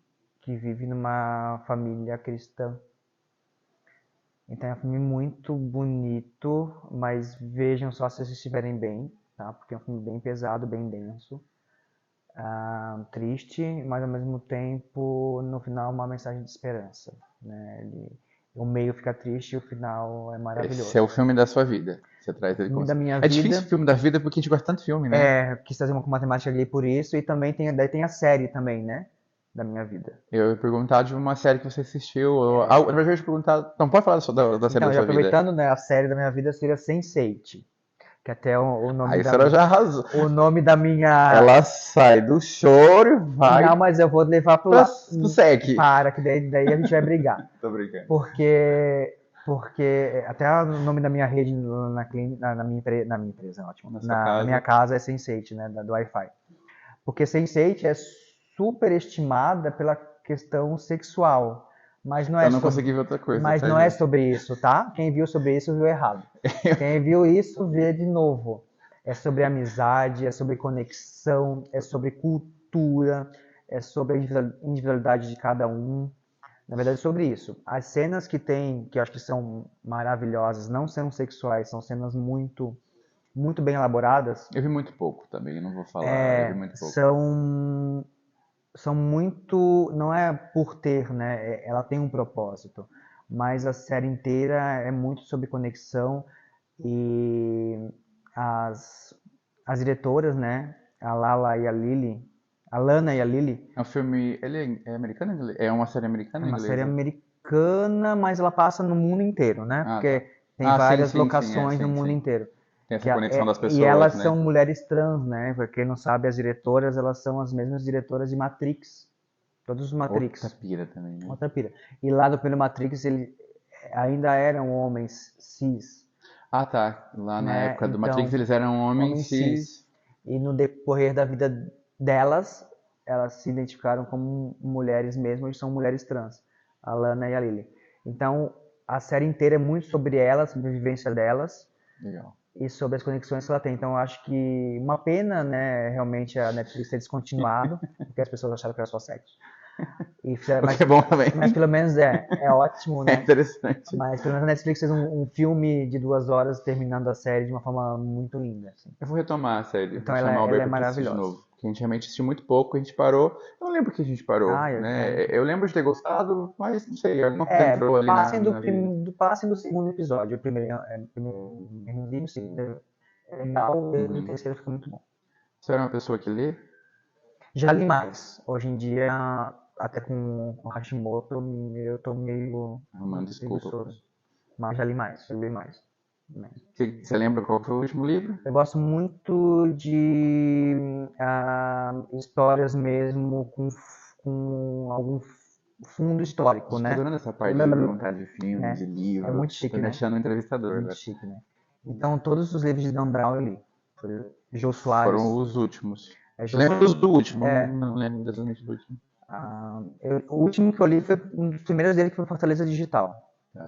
que vive numa família cristã. Então é um filme muito bonito, mas vejam só se vocês estiverem bem, tá? Porque é um filme bem pesado, bem denso, triste, mas ao mesmo tempo, no final, uma mensagem de esperança, né? O meio fica triste e o final é Esse é o maravilhoso. filme da sua vida. Você traz O ele filme como. da minha É difícil o vida, filme da vida porque a gente gosta tanto de filme, né? quis trazer uma matemática gay por isso, e também daí tem a série também, né? Da minha vida. Eu ia perguntar de uma série que você assistiu. Na verdade, eu ia te perguntar. Não, pode falar da série Então, da já sua vida. aproveitando, né, a série da minha vida seria Sense8, que até o nome Aí a da, senhora já arrasou. o nome da minha... Ela sai do choro e Não, vai mas eu vou levar pro pra, lado. pro sec. Para, que daí a gente vai brigar. Tô brincando. Porque até o nome da minha rede na minha empresa, ótimo. Na sua Na minha casa. casa é Sense8, né, do Wi-Fi. Porque Sense8 é super estimada pela questão sexual, mas não Eu é não sobre, consegui ver outra coisa, mas tá, não é gente? sobre isso, tá? Quem viu sobre isso viu errado. Quem viu isso vê de novo. É sobre amizade, é sobre conexão, é sobre cultura, é sobre a individualidade de cada um. Na verdade, é sobre isso. As cenas que tem, que eu acho que são maravilhosas, não são sexuais, são cenas muito, muito bem elaboradas, Eu vi muito pouco também, não vou falar. Eu vi muito pouco. são muito, não é por ter, né? Ela tem um propósito, mas a série inteira é muito sobre conexão e as, as diretoras, né? A Lala e a Lily, a Lana e a Lily, É um filme. Ele é americano ou inglês? É uma série é americana ou uma série inglesa? americana, mas ela passa no mundo inteiro, né? Ah, tá. Porque tem Ah, sim, várias sim, sim, locações no sim, mundo sim. inteiro. Tem essa conexão das E pessoas, elas né? são mulheres trans, né? Pra quem não sabe, as diretoras, elas são as mesmas diretoras de Matrix. Todos os Outra Matrix. pira também, né? Outra pira. E lá do primeiro Matrix, eles ainda eram homens cis, Ah, tá. Lá na né? época do Matrix Então, eles eram homens homens cis. cis. E no decorrer da vida delas, elas se identificaram como mulheres mesmo, e são mulheres trans, a Lana e a Lily. Então, a série inteira é muito sobre elas, sobre a vivência delas Legal. e sobre as conexões que ela tem. Então, eu acho que uma pena, né, realmente a Netflix ter descontinuado, porque as pessoas acharam que era só sexo. O que é bom também. Mas pelo menos é ótimo, É né? interessante. Mas pelo menos a Netflix fez um filme de 2 horas terminando a série de uma forma muito linda, assim. Eu vou retomar a série, Então vou chamar o ela é Alberto pra assistir de maravilhosa. novo. Porque a gente realmente assistiu muito pouco, a gente parou. Eu não lembro que a gente parou, Ah, né? Eu lembro de ter gostado, mas não sei, alguma coisa é, entrou ali na vida. passem do segundo episódio. O primeiro e o segundo é legal, o Uhum. terceiro fica muito bom. Você era uma pessoa que lê? Já li mais. Hoje em dia, até com Hashimoto, eu tô meio Arrumando desculpa. preguiçoso. Mas já li mais. Você lembra qual foi o último livro? Eu gosto muito de histórias mesmo com algum fundo histórico, Tô né? adorando essa parte de perguntar de filme, de livro. É muito chique, Tô me né? achando um entrevistador, Muito né? chique, né? Então, todos os livros de Dan Brown eu li. Jô Soares. Foram os últimos. Jô Lembro do último, É. não lembro exatamente do último. O último que eu li foi um dos primeiros dele, que foi Fortaleza Digital.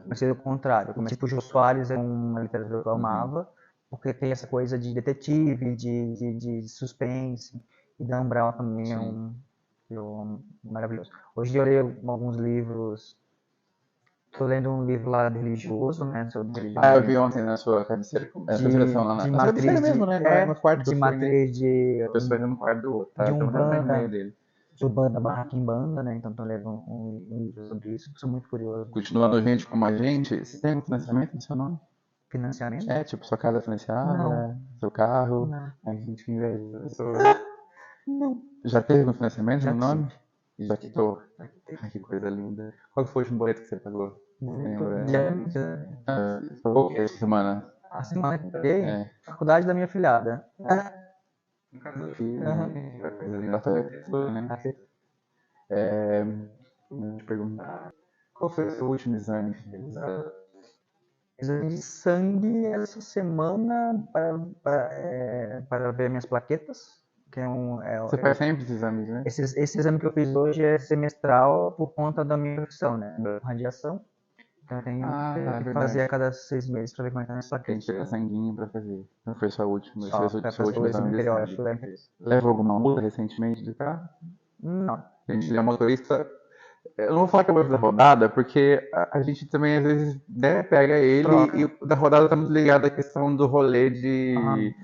Comecei do contrário. Eu comecei por Jô Soares, é uma literatura que eu amava, porque tem essa coisa de detetive, de suspense. E Dan Brown também é um livro maravilhoso. Hoje eu li alguns livros. Estou lendo um livro lá religioso, né? Sobre religião. Eu vi ontem na sua cabeceira. Essa direção lá na de sua cabeceira matriz mesmo, né? No quarto que de eu fui, né? matriz de A pessoa indo no quarto do outro, tá? de Então tá no meio Umbanda, dele. de Umbanda barra Quimbanda, né? Então estou lendo um livro sobre isso, sou muito curioso. Continuando gente como a gente, você tem um financiamento no seu nome? Financiamento? É, tipo, sua casa financiada, Não. seu carro. Não. A gente que inveja. Não. Já teve um financiamento Já no nome? Já quitou? Ai, que coisa linda. Qual que foi o último boleto que você pagou? Lembra? Pagou o que essa semana? A semana que eu peguei, É. faculdade da minha filhada. No caso do filho, né? Coisa linda. Foi, né? Vou te perguntar. Qual foi o seu último exame realizado? Exame de sangue essa semana para ver minhas plaquetas. Que Você faz sempre esses exames, né? Esse exame que eu fiz hoje é semestral por conta da minha profissão, né? Da radiação. Então eu tenho que fazer a cada 6 meses para ver como é que tá minhas Tem que plaquetas. tirar sanguinho pra fazer. Não foi sua última, Só esse para seu fazer último o exame exame de periódico sangue. da empresa. Levou alguma multa recentemente de carro? Não. A gente é motorista. Eu não vou falar que é o da rodada, porque a gente também às vezes né, pega ele Troca. e o da rodada tá muito ligado à questão do rolê de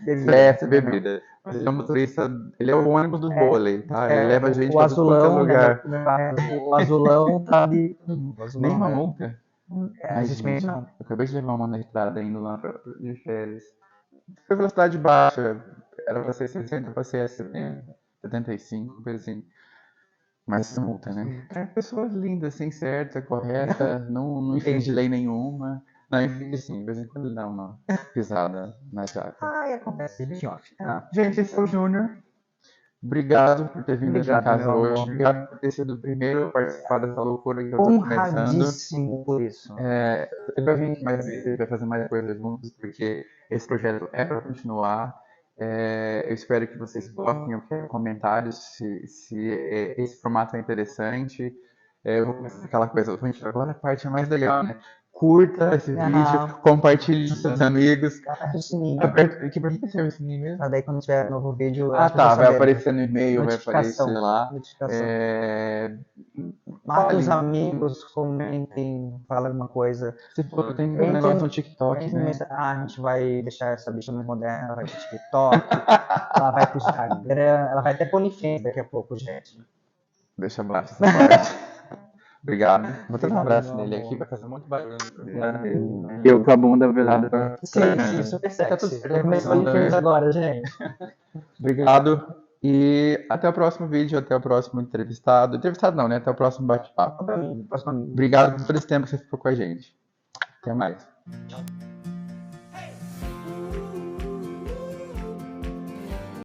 Bebida. festa e bebida. Mas ele é um motorista, ele é o ônibus do vôlei, tá? Ele leva a gente o pra tudo quanto é azulão, lugar. né, o azulão tá ali. O azulão, Nenhuma né? multa. Ai, Recentemente gente, não. eu acabei de levar uma na estrada indo lá de férias. Foi velocidade baixa, era pra ser 60, pra ser 70, 75, coisa assim. Mas essa multa, né? É, pessoas lindas, sem certa, correta, não infringe lei nenhuma. Não, infringe sim, de vez em quando dá uma pisada na jaca. Ai, acontece, deixa off. Gente, esse é o Júnior. Obrigado por ter vindo aqui em Obrigado, casa meu hoje. amor. Obrigado por ter sido o primeiro a participar dessa loucura que eu tô começando. Honradíssimo por isso. Ele vai vir mais vezes, ele vai fazer mais coisas juntos, porque esse projeto é para continuar. Eu espero que vocês gostem. Eu quero comentários se esse formato é interessante. Eu vou começar aquela coisa, gente, agora a parte mais legal, né? Curta esse vídeo, compartilhe com seus amigos. Aperte o sininho. Que pra que serve o sininho mesmo? Pra daí quando tiver novo vídeo, Ah, as pessoas tá, vai saberem. aparecer no e-mail, vai aparecer lá. Notificação. Olhem. Marque os amigos, comentem, falem alguma coisa. Você falou, tem um negócio no TikTok, né? A gente vai deixar essa bicha mais moderna, ela vai pro TikTok, ela vai pro Instagram, ela vai até pro OnlyFans daqui a pouco, gente. Deixa abraço essa parte. Obrigado. Vou dar um Obrigado, abraço meu nele amor. aqui, vai fazer muito barulho. Eu com a bunda virada pra Sim, super sexy. Eu comecei o OnlyFans agora, gente. Obrigado. E até o próximo vídeo, até o próximo entrevistado. Entrevistado não, né? Até o próximo bate-papo. Obrigado por todo esse tempo que você ficou com a gente. Até mais.